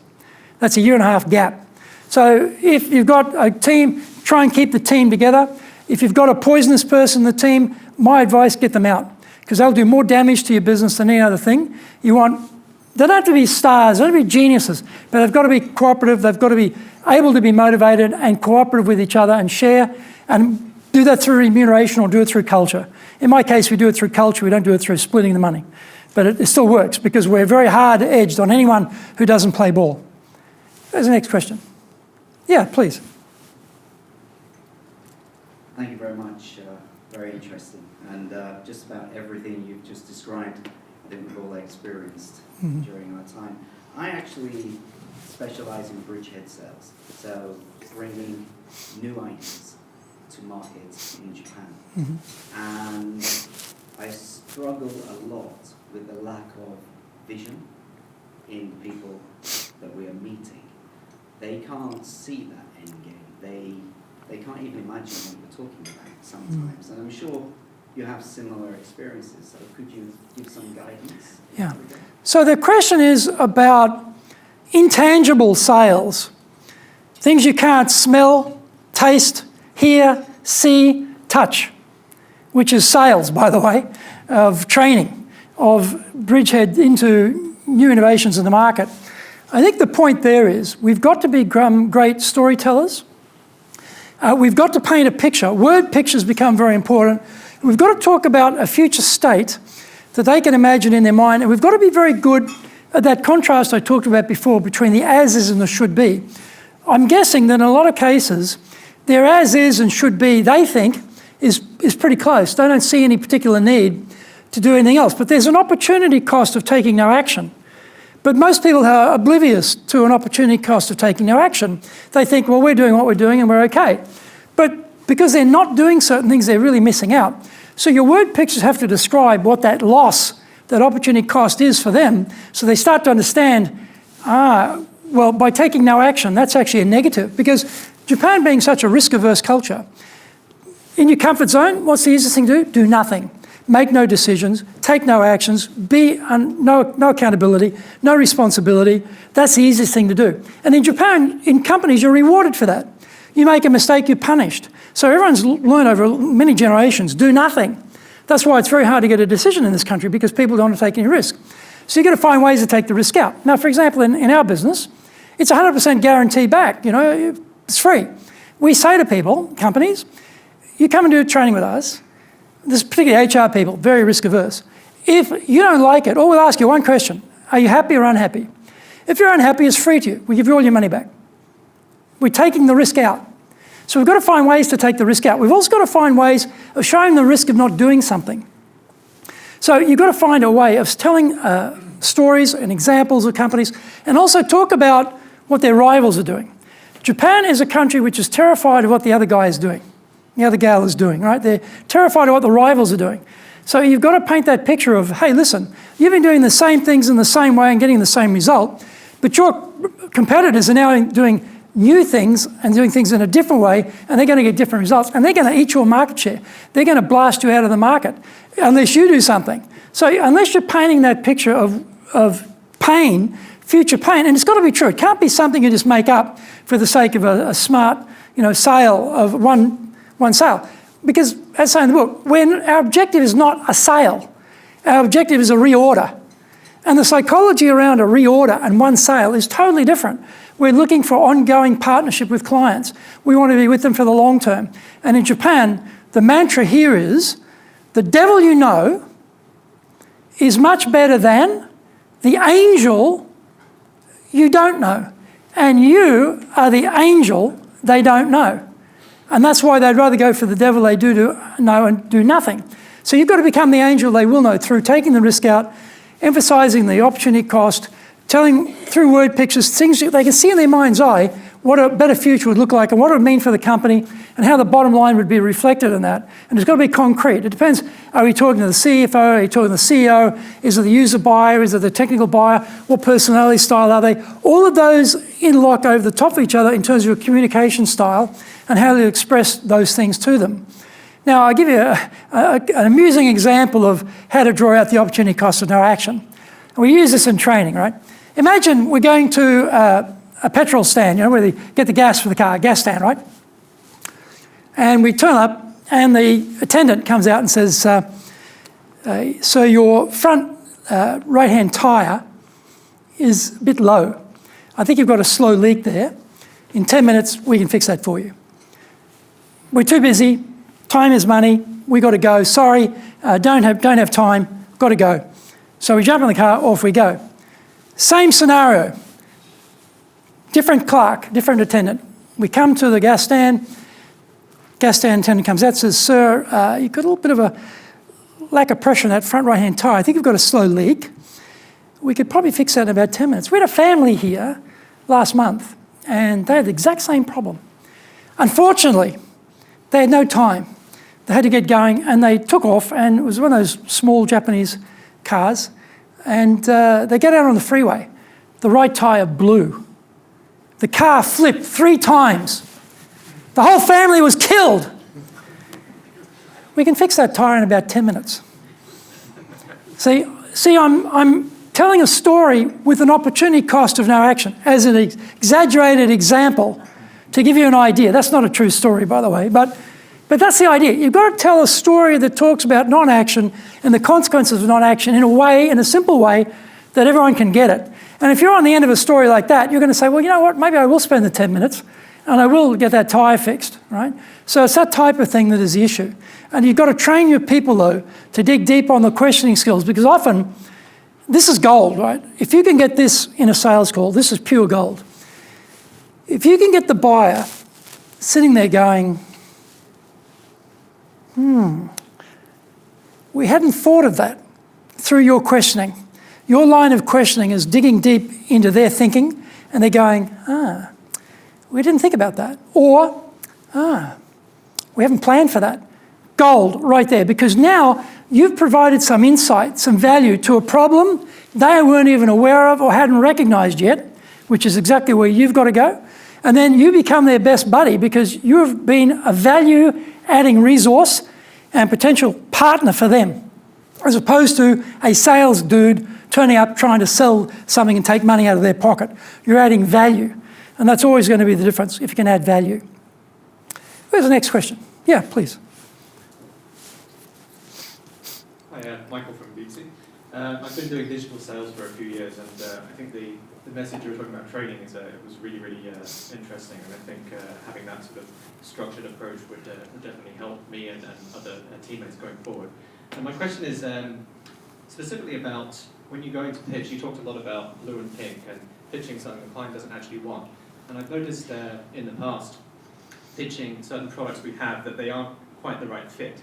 That's a year and a half gap. So if you've got a team, try and keep the team together. If you've got a poisonous person in the team, my advice, get them out, because they'll do more damage to your business than any other thing. They don't have to be stars, they don't have to be geniuses, but they've got to be cooperative, they've got to be able to be motivated and cooperative with each other and share, and do that through remuneration or do it through culture. In my case, we do it through culture, we don't do it through splitting the money. But it still works because we're very hard-edged on anyone who doesn't play ball. There's the next question. Yeah, please. Thank you very much. Very interesting. And just about everything you've just described, I think we've all experienced during our time. I actually specialize in bridgehead sales, so bringing new items to markets in Japan. And I struggle a lot with the lack of vision in the people that we are meeting. They can't see that end game. They can't even imagine what we're talking about sometimes. And I'm sure you have similar experiences. So could you give some guidance? Yeah. So the question is about intangible sales. Things you can't smell, taste, hear, see, touch, which is sales, by the way, of training, of bridgehead into new innovations in the market. I think the point there is we've got to become great storytellers. We've got to paint a picture. Word pictures become very important. We've got to talk about a future state that they can imagine in their mind, and we've got to be very good at that contrast I talked about before between the as is and the should be. I'm guessing that in a lot of cases, their as is and should be, they think, is pretty close. They don't see any particular need to do anything else. But there's an opportunity cost of taking no action. But most people are oblivious to an opportunity cost of taking no action. They think, well, we're doing what we're doing and we're okay. But because they're not doing certain things, they're really missing out. So your word pictures have to describe what that loss, that opportunity cost is for them. So they start to understand, well, by taking no action, that's actually a negative. Because Japan being such a risk-averse culture, in your comfort zone, what's the easiest thing to do? Do nothing. Make no decisions, take no actions, no accountability, no responsibility. That's the easiest thing to do. And in Japan, in companies, you're rewarded for that. You make a mistake, you're punished. So everyone's learned over many generations, do nothing. That's why it's very hard to get a decision in this country, because people don't want to take any risk. So you've got to find ways to take the risk out. Now, for example, in our business, it's 100% guarantee back. You know, it's free. we say to people, companies, you come and do training with us, this is particularly HR people, very risk averse. If you don't like it, all we'll ask you one question: are you happy or unhappy? If you're unhappy, it's free to you. We give you all your money back. We're taking the risk out. So we've got to find ways to take the risk out. We've also got to find ways of showing the risk of not doing something. So you've got to find a way of telling stories and examples of companies, and also talk about what their rivals are doing. Japan is a country which is terrified of what the other guy is doing, the other gal is doing, right? They're terrified of what the rivals are doing. So you've got to paint that picture of, hey, listen, you've been doing the same things in the same way and getting the same result, but your competitors are now doing new things and doing things in a different way, and they're going to get different results, and they're going to eat your market share. They're going to blast you out of the market unless you do something. So unless you're painting that picture of pain, future pain, and it's got to be true. It can't be something you just make up for the sake of a smart, sale of one sale. Because, as I say in the book, when our objective is not a sale, our objective is a reorder. And the psychology around a reorder and one sale is totally different. We're looking for ongoing partnership with clients. We want to be with them for the long term. And in Japan, the mantra here is, the devil you know is much better than the angel you don't know. And you are the angel they don't know. And that's why they'd rather go for the devil they do know and do nothing. So you've got to become the angel they will know through taking the risk out, emphasising the opportunity cost, telling through word pictures, things they can see in their mind's eye, what a better future would look like and what it would mean for the company and how the bottom line would be reflected in that. And it's got to be concrete. It depends, are we talking to the CFO, are you talking to the CEO, is it the user buyer, is it the technical buyer, what personality style are they? All of those interlock over the top of each other in terms of your communication style and how to express those things to them. Now, I'll give you an amusing example of how to draw out the opportunity cost of no action. And we use this in training, right? Imagine we're going to a petrol stand, where they get the gas for the car, gas stand, right? And we turn up and the attendant comes out and says, so your front right-hand tyre is a bit low. I think you've got a slow leak there. In 10 minutes, we can fix that for you. We're too busy. Time is money. We got to go. Sorry, don't have time. Got to go. So we jump in the car. Off we go. Same scenario. Different clerk, different attendant. We come to the gas stand. Gas stand attendant comes out, says, "Sir, you've got a little bit of a lack of pressure in that front right-hand tyre. I think you've got a slow leak. We could probably fix that in about 10 minutes." We had a family here last month, and they had the exact same problem. Unfortunately, they had no time. They had to get going, and they took off, and it was one of those small Japanese cars, and they get out on the freeway. The right tyre blew. The car flipped 3 times. The whole family was killed. We can fix that tyre in about 10 minutes. See, I'm telling a story with an opportunity cost of no action as an exaggerated example to give you an idea. That's not a true story, by the way, but that's the idea. You've got to tell a story that talks about non-action and the consequences of non-action in a way, in a simple way, that everyone can get it. And if you're on the end of a story like that, you're going to say, well, you know what, maybe I will spend the 10 minutes and I will get that tyre fixed, right? So it's that type of thing that is the issue. And you've got to train your people, though, to dig deep on the questioning skills, because often this is gold, right? If you can get this in a sales call, this is pure gold. If you can get the buyer sitting there going, we hadn't thought of that through your questioning. Your line of questioning is digging deep into their thinking, and they're going, we didn't think about that. Or, we haven't planned for that. Gold right there, because now you've provided some insight, some value to a problem they weren't even aware of or hadn't recognised yet, which is exactly where you've got to go. And then you become their best buddy because you've been a value-adding resource and potential partner for them, as opposed to a sales dude turning up trying to sell something and take money out of their pocket. You're adding value, and that's always going to be the difference if you can add value. Where's the next question? Yeah, please. Hi, Michael from BC. I've been doing digital sales for a few years, and I think the message you were talking about training is was really, really interesting, and I think having that sort of structured approach would definitely help me and other teammates going forward. And my question is specifically about when you go into pitch, you talked a lot about blue and pink, and pitching something the client doesn't actually want. And I've noticed in the past, pitching certain products we have, that they aren't quite the right fit.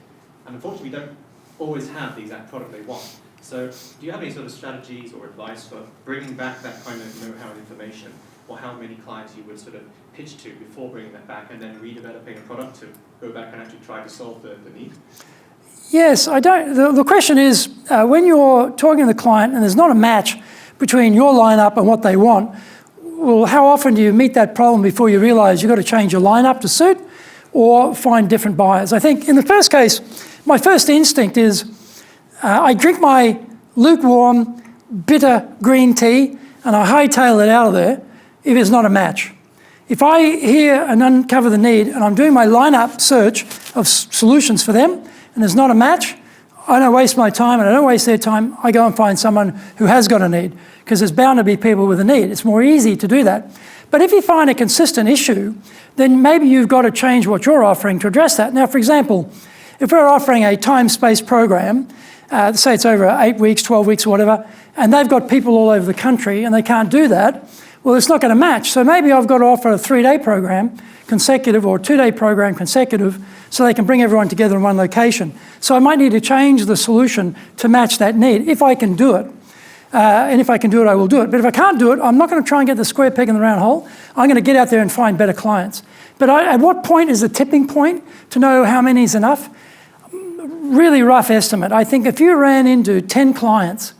And unfortunately, we don't always have the exact product they want. So do you have any sort of strategies or advice for bringing back that kind of know-how and information, or how many clients you would sort of pitch to before bringing that back and then redeveloping a product to go back and actually try to solve the need? Yes, I don't. The question is, when you're talking to the client and there's not a match between your lineup and what they want, well, how often do you meet that problem before you realise you've got to change your lineup to suit or find different buyers? I think in the first case, my first instinct is I drink my lukewarm, bitter green tea and I hightail it out of there if it's not a match. If I hear and uncover the need and I'm doing my lineup search of solutions for them and there's not a match, I don't waste my time and I don't waste their time. I go and find someone who has got a need, because there's bound to be people with a need. It's more easy to do that. But if you find a consistent issue, then maybe you've got to change what you're offering to address that. Now, for example, if we're offering a time-space program, say it's over 8 weeks, 12 weeks or whatever, and they've got people all over the country and they can't do that, well, it's not going to match. So maybe I've got to offer a 3-day program consecutive or a 2-day program consecutive so they can bring everyone together in one location. So I might need to change the solution to match that need if I can do it. And if I can do it, I will do it. But if I can't do it, I'm not going to try and get the square peg in the round hole. I'm going to get out there and find better clients. But at what point is the tipping point to know how many is enough? Really rough estimate. I think if you ran into 10 clients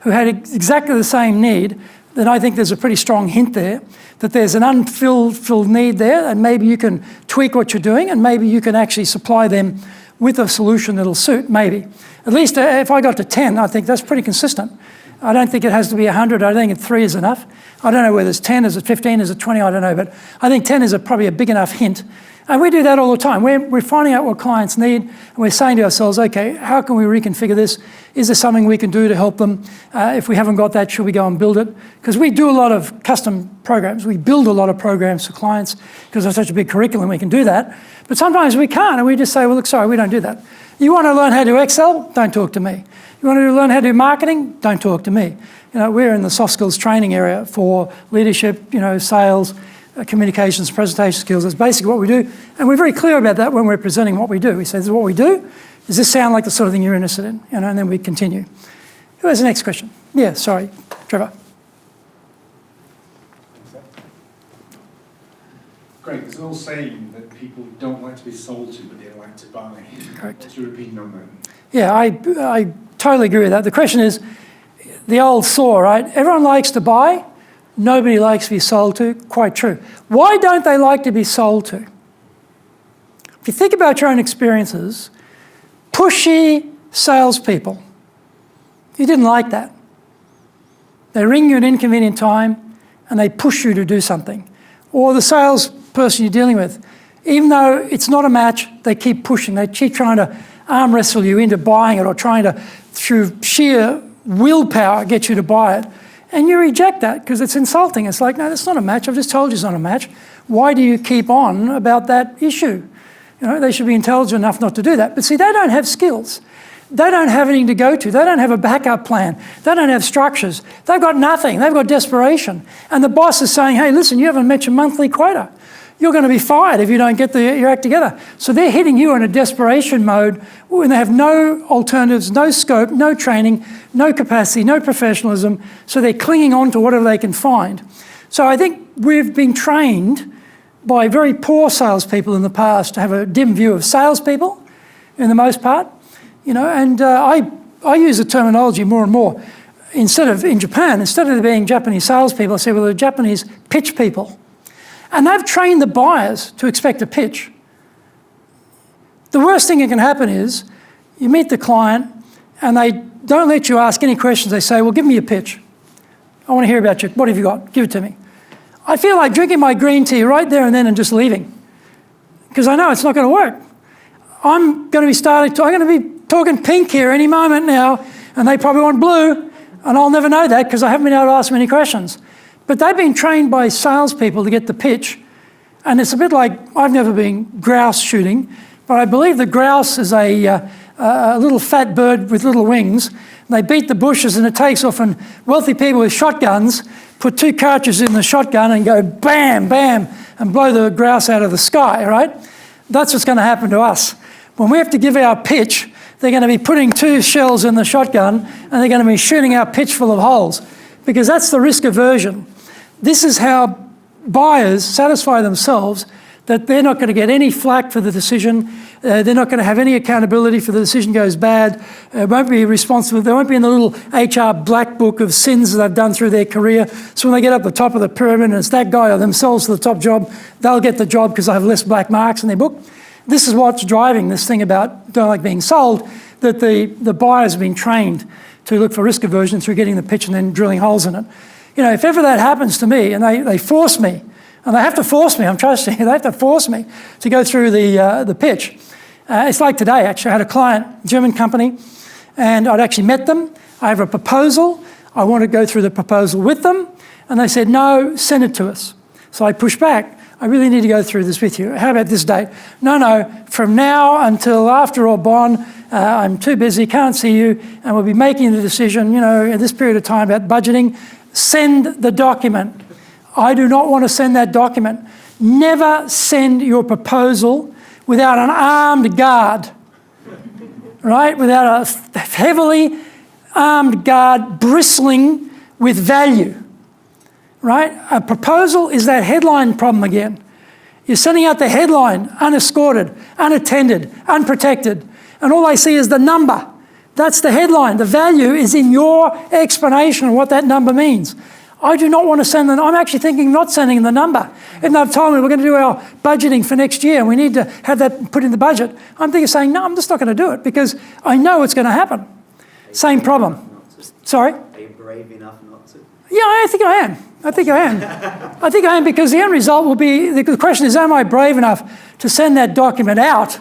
who had exactly the same need, then I think there's a pretty strong hint there that there's an unfilled need there, and maybe you can tweak what you're doing and maybe you can actually supply them with a solution that'll suit, maybe. At least if I got to 10, I think that's pretty consistent. I don't think it has to be 100. I think 3 is enough. I don't know whether it's 10, is it 15, is it 20, I don't know. But I think 10 is probably a big enough hint. And we do that all the time. We're finding out what clients need, and we're saying to ourselves, okay, how can we reconfigure this? Is there something we can do to help them? If we haven't got that, should we go and build it? Because we do a lot of custom programs. We build a lot of programs for clients because there's such a big curriculum, we can do that. But sometimes we can't, and we just say, well, look, sorry, we don't do that. You want to learn how to do Excel? Don't talk to me. You want to learn how to do marketing? Don't talk to me. You know, we're in the soft skills training area for leadership, sales, communications, presentation skills. That's basically what we do. And we're very clear about that when we're presenting what we do. We say, this is what we do. Does this sound like the sort of thing you're interested in? And then we continue. Who has the next question? Yeah, sorry, Trevor. Great. There's an old saying that people don't like to be sold to, but they like to buy. Correct. What's your opinion on that? Yeah, I totally agree with that. The question is the old saw, right? Everyone likes to buy. Nobody likes to be sold to. Quite true. Why don't they like to be sold to? If you think about your own experiences, pushy salespeople, you didn't like that. They ring you at an inconvenient time and they push you to do something. Or the salesperson you're dealing with, even though it's not a match, they keep pushing. They keep trying to arm wrestle you into buying it or trying to, through sheer willpower, get you to buy it. And you reject that because it's insulting. It's like, no, that's not a match. I've just told you it's not a match. Why do you keep on about that issue? They should be intelligent enough not to do that. But see, they don't have skills. They don't have anything to go to. They don't have a backup plan. They don't have structures. They've got nothing. They've got desperation. And the boss is saying, hey, listen, you haven't met your monthly quota. You're going to be fired if you don't get your act together. So they're hitting you in a desperation mode when they have no alternatives, no scope, no training, no capacity, no professionalism. So they're clinging on to whatever they can find. So I think we've been trained by very poor salespeople in the past to have a dim view of salespeople, in the most part. And I use the terminology more and more. In Japan, instead of there being Japanese salespeople, I say, well, they're Japanese pitch people. And they've trained the buyers to expect a pitch. The worst thing that can happen is you meet the client and they don't let you ask any questions. They say, well, give me your pitch. I want to hear about you. What have you got? Give it to me. I feel like drinking my green tea right there and then and just leaving because I know it's not going to work. I'm going to be talking pink here any moment now, and they probably want blue, and I'll never know that because I haven't been able to ask them any questions. But they've been trained by salespeople to get the pitch, and it's a bit like, I've never been grouse shooting, but I believe the grouse is a little fat bird with little wings. They beat the bushes and it takes off, and wealthy people with shotguns put 2 cartridges in the shotgun and go bam, bam, and blow the grouse out of the sky, right? That's what's going to happen to us. When we have to give our pitch, they're going to be putting 2 shells in the shotgun and they're going to be shooting our pitch full of holes, because that's the risk aversion. This is how buyers satisfy themselves that they're not going to get any flack for the decision. They're not going to have any accountability for the decision goes bad. Won't be responsible. They won't be in the little HR black book of sins that they've done through their career. So when they get up the top of the pyramid and it's that guy or themselves to the top job, they'll get the job because they have less black marks in their book. This is what's driving this thing about don't like being sold, that the buyers have been trained to look for risk aversion through getting the pitch and then drilling holes in it. You know, if ever that happens to me and they force me, and they have to force me, I'm trusting you, they have to force me to go through the pitch. It's like today, actually. I had a client, German company, and I'd actually met them. I have a proposal. I want to go through the proposal with them. And they said, no, send it to us. So I pushed back. I really need to go through this with you. How about this date? No, from now until after Aubonne, I'm too busy, can't see you, and we'll be making the decision, you know, at this period of time about budgeting. Send the document. I do not want to send that document. Never send your proposal without an armed guard, right? Without a heavily armed guard bristling with value, right? A proposal is that headline problem again. You're sending out the headline, unescorted, unattended, unprotected, and all they see is the number. That's the headline. The value is in your explanation of what that number means. I do not want to send them. I'm actually thinking not sending the number. If they've told me we're going to do our budgeting for next year and we need to have that put in the budget, I'm thinking saying, no, I'm just not going to do it because I know it's going to happen. Same problem. Sorry? Are you brave enough not to? Yeah, I think I am. I think I am because the end result will be, the question is, am I brave enough to send that document out,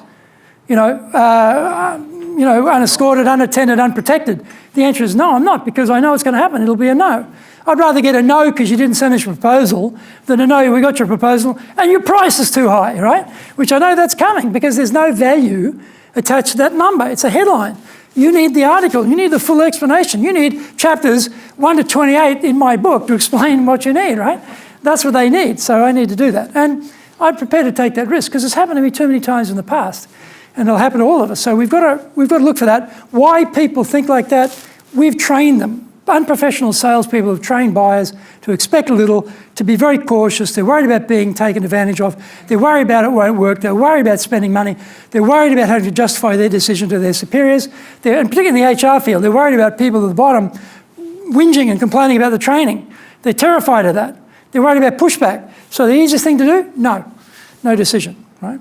unescorted, unattended, unprotected? The answer is no, I'm not, because I know it's going to happen. It'll be a no. I'd rather get a no because you didn't send us your proposal than a no, we got your proposal and your price is too high, right? Which I know that's coming because there's no value attached to that number. It's a headline. You need the article. You need the full explanation. You need chapters 1 to 28 in my book to explain what you need, right? That's what they need, so I need to do that. And I'm prepared to take that risk because it's happened to me too many times in the past, and it'll happen to all of us. So we've got to look for that. Why people think like that, we've trained them. Unprofessional salespeople have trained buyers to expect a little, to be very cautious. They're worried about being taken advantage of. They're worried about it won't work. They're worried about spending money. They're worried about having to justify their decision to their superiors. And particularly in the HR field, they're worried about people at the bottom whinging and complaining about the training. They're terrified of that. They're worried about pushback. So the easiest thing to do? No decision, right?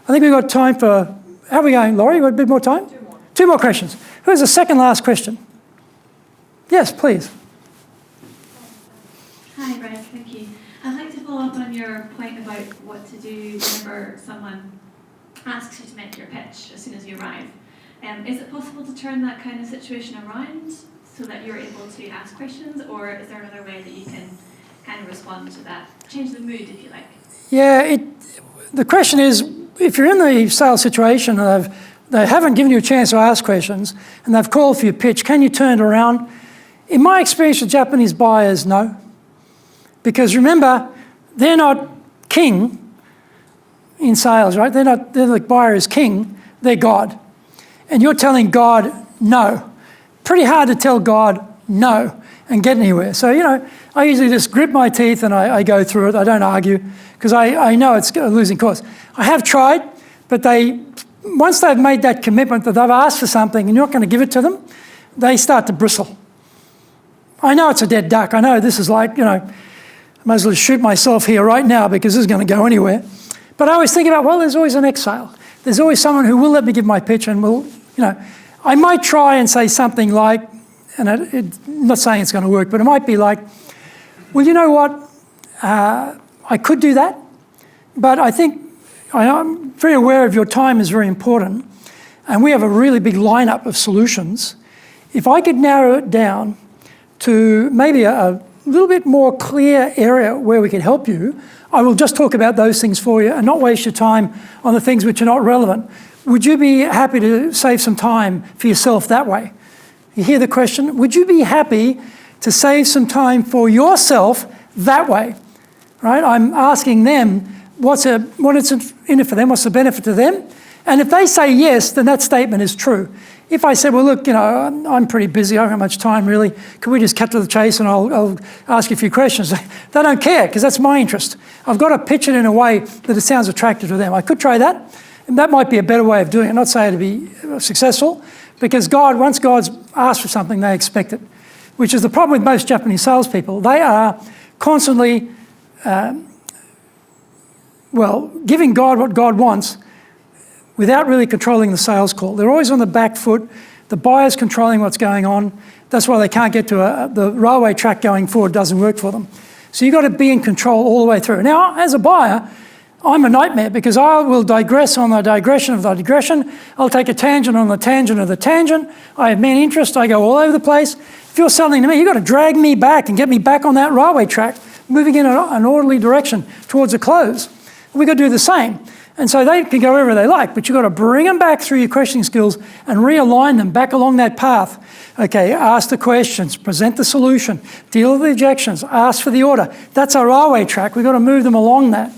I think we've got time for, how are we going, Laurie? We've got a bit more time? Two more questions. Who has the second last question? Yes, please. Hi, Brad, thank you. I'd like to follow up on your point about what to do whenever someone asks you to make your pitch as soon as you arrive. Is it possible to turn that kind of situation around so that you're able to ask questions, or is there another way that you can kind of respond to that? Change the mood, if you like. Yeah, the question is, if you're in the sales situation and they haven't given you a chance to ask questions and they've called for your pitch, can you turn it around? In my experience with Japanese buyers, no. Because remember, they're not king in sales, right? They're the buyer is king, they're God. And you're telling God no. Pretty hard to tell God no and get anywhere. So, I usually just grit my teeth and I go through it. I don't argue because I know it's a losing cause. I have tried, but once they've made that commitment that they've asked for something and you're not going to give it to them, they start to bristle. I know it's a dead duck. I know this is like, I might as well shoot myself here right now because this is going to go anywhere. But I always think about, well, there's always an exile. There's always someone who will let me give my pitch and will, I might try and say something like, and I'm not saying it's going to work, but it might be like, well, you know what? I could do that, but I think I'm very aware of your time is very important, and we have a really big lineup of solutions. if I could narrow it down to maybe a little bit more clear area where we could help you, I will just talk about those things for you and not waste your time on the things which are not relevant. Would you be happy to save some time for yourself that way? You hear the question? Would you be happy to save some time for yourself that way? Right? I'm asking them what's in it for them, what's the benefit to them? And if they say yes, then that statement is true. If I said, well, look, I'm pretty busy, I don't have much time really, can we just cut to the chase and I'll ask you a few questions? They don't care, because that's my interest. I've got to pitch it in a way that it sounds attractive to them. I could try that, and that might be a better way of doing it. I'm not saying to be successful, because once God's asked for something, they expect it, which is the problem with most Japanese salespeople. They are constantly, giving God what God wants, without really controlling the sales call. They're always on the back foot. The buyer's controlling what's going on. That's why they can't get to the railway track going forward. Doesn't work for them. So you've got to be in control all the way through. Now, as a buyer, I'm a nightmare, because I will digress on the digression of the digression. I'll take a tangent on the tangent of the tangent. I have main interest. I go all over the place. If you're selling to me, you've got to drag me back and get me back on that railway track, moving in an orderly direction towards a close. We've got to do the same. And so they can go wherever they like, but you've got to bring them back through your questioning skills and realign them back along that path. Okay, ask the questions, present the solution, deal with the objections, ask for the order. That's our railway track. We've got to move them along that.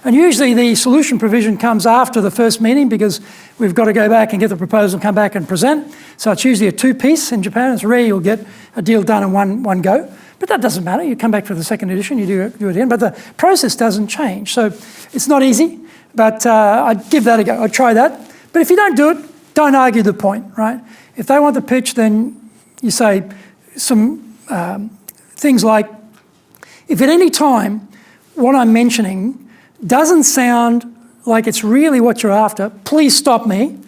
And usually the solution provision comes after the first meeting, because we've got to go back and get the proposal and come back and present. So it's usually a two-piece. In Japan, it's rare you'll get a deal done in one go. But that doesn't matter. You come back for the second edition, you do it again. But the process doesn't change. So it's not easy. But I'd give that a go. I'd try that. But if you don't do it, don't argue the point, right? If they want the pitch, then you say some things like, if at any time what I'm mentioning doesn't sound like it's really what you're after, please stop me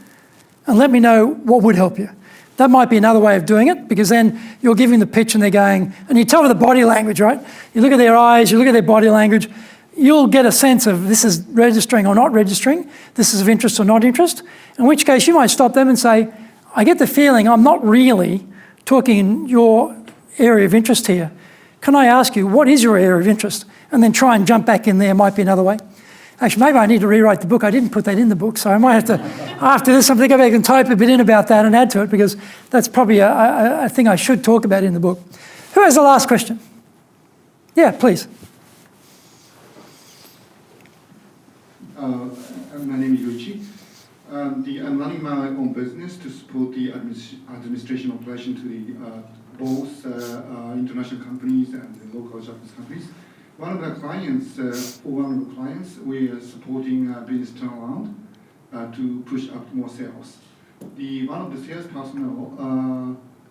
and let me know what would help you. That might be another way of doing it, because then you're giving the pitch and they're going, and you tell them the body language, right? You look at their eyes, you look at their body language, you'll get a sense of this is registering or not registering, this is of interest or not interest, in which case you might stop them and say, I get the feeling I'm not really talking in your area of interest here. Can I ask you, what is your area of interest? And then try and jump back in there might be another way. Actually, maybe I need to rewrite the book. I didn't put that in the book, so I might have to, after this, I'm going to go back and type a bit in about that and add to it, because that's probably a thing I should talk about in the book. Who has the last question? Yeah, please. My name is Yuichi. I'm running my own business to support the administration operation to the both international companies and the local Japanese companies. One of the clients, we are supporting business turnaround to push up more sales. One of the sales personnel,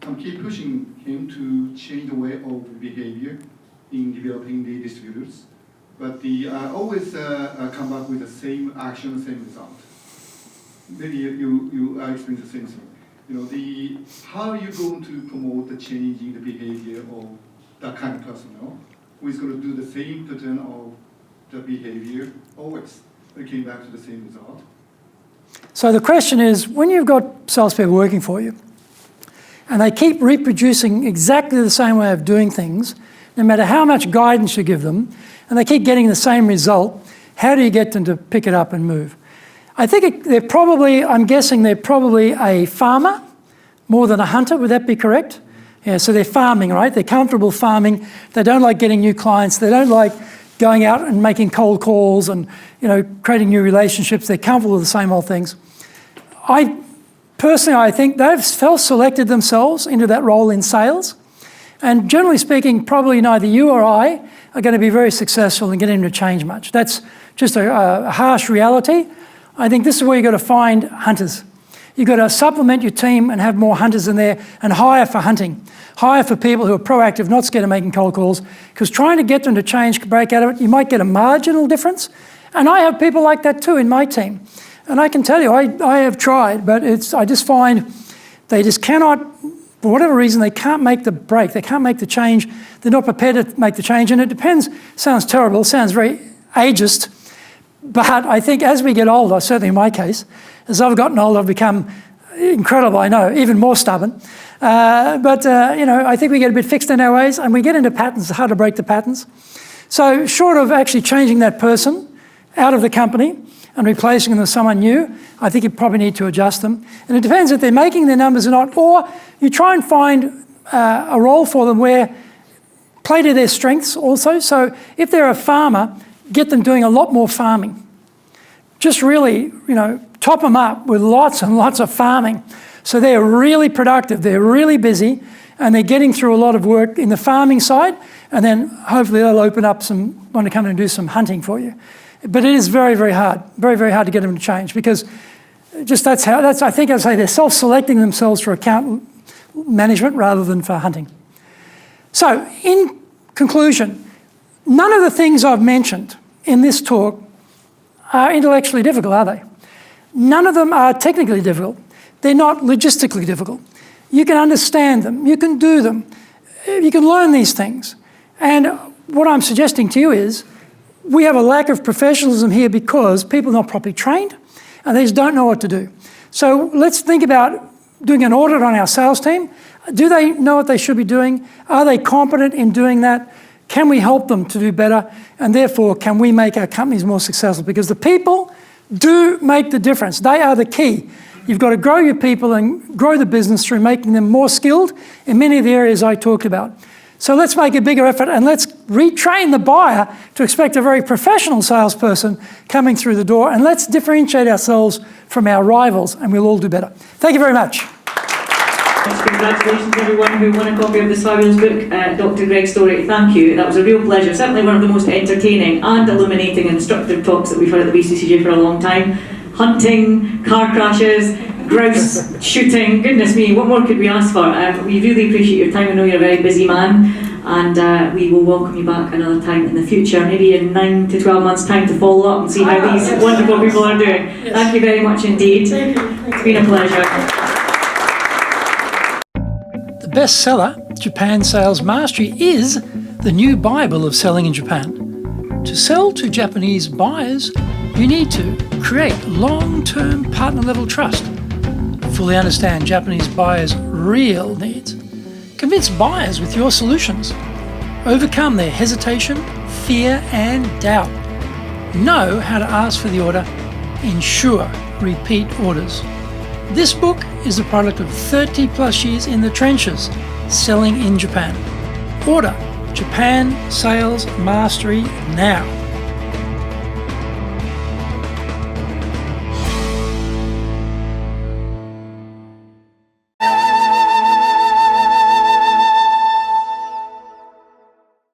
I'm keep pushing him to change the way of behavior in developing the distributors. But I always come up with the same action, same result. Maybe you explain the same thing. How are you going to promote the change in the behavior of that kind of personnel who is going to do the same pattern of the behavior always? We came back to the same result. So the question is, when you've got salespeople working for you, and they keep reproducing exactly the same way of doing things, no matter how much guidance you give them, and they keep getting the same result, how do you get them to pick it up and move? I think I'm guessing they're probably a farmer more than a hunter. Would that be correct? Yeah, so they're farming, right? They're comfortable farming. They don't like getting new clients. They don't like going out and making cold calls and, creating new relationships. They're comfortable with the same old things. I think they've self-selected themselves into that role in sales. And generally speaking, probably neither you or I are going to be very successful in getting them to change much. That's just a harsh reality. I think this is where you've got to find hunters. You've got to supplement your team and have more hunters in there and hire for hunting. Hire for people who are proactive, not scared of making cold calls, because trying to get them to change, break out of it, you might get a marginal difference. And I have people like that too in my team. And I can tell you, I have tried, but I just find they just cannot, for whatever reason, they can't make the break. They can't make the change. They're not prepared to make the change. And it depends, sounds terrible, sounds very ageist. But I think as we get older, certainly in my case, as I've gotten older, I've become, incredible, I know, even more stubborn. But I think we get a bit fixed in our ways and we get into patterns, how to break the patterns. So short of actually changing that person out of the company and replacing them with someone new, I think you probably need to adjust them. And it depends if they're making their numbers or not, or you try and find a role for them where play to their strengths also. So if they're a farmer, get them doing a lot more farming. Just really, top them up with lots and lots of farming. So they're really productive, they're really busy, and they're getting through a lot of work in the farming side, and then hopefully they'll open up want to come in and do some hunting for you. But it is very, very hard to get them to change, because I think I'd say they're self-selecting themselves for account management rather than for hunting. So in conclusion, none of the things I've mentioned in this talk are intellectually difficult, are they? None of them are technically difficult. They're not logistically difficult. You can understand them, you can do them, you can learn these things. And what I'm suggesting to you is we have a lack of professionalism here because people are not properly trained and they just don't know what to do. So let's think about doing an audit on our sales team. Do they know what they should be doing? Are they competent in doing that? Can we help them to do better? And therefore, can we make our companies more successful? Because the people do make the difference. They are the key. You've got to grow your people and grow the business through making them more skilled in many of the areas I talked about. So let's make a bigger effort and let's retrain the buyer to expect a very professional salesperson coming through the door, and let's differentiate ourselves from our rivals and we'll all do better. Thank you very much. Congratulations everyone who won a copy of this fabulous book. Dr. Greg Story, thank you. That was a real pleasure. Certainly one of the most entertaining and illuminating and instructive talks that we've had at the BCCJ for a long time. Hunting, car crashes, grouse shooting, goodness me, what more could we ask for? We really appreciate your time. I know you're a very busy man, and we will welcome you back another time in the future, maybe in 9 to 12 months' time, to follow up and see how these wonderful people are doing. Yes. Thank you very much indeed. It's been a pleasure. The bestseller, Japan Sales Mastery, is the new Bible of selling in Japan. To sell to Japanese buyers, you need to create long-term partner-level trust, fully understand Japanese buyers' real needs, convince buyers with your solutions, overcome their hesitation, fear and doubt, know how to ask for the order, ensure repeat orders. This book is a product of 30 plus years in the trenches selling in Japan. Order Japan Sales Mastery now.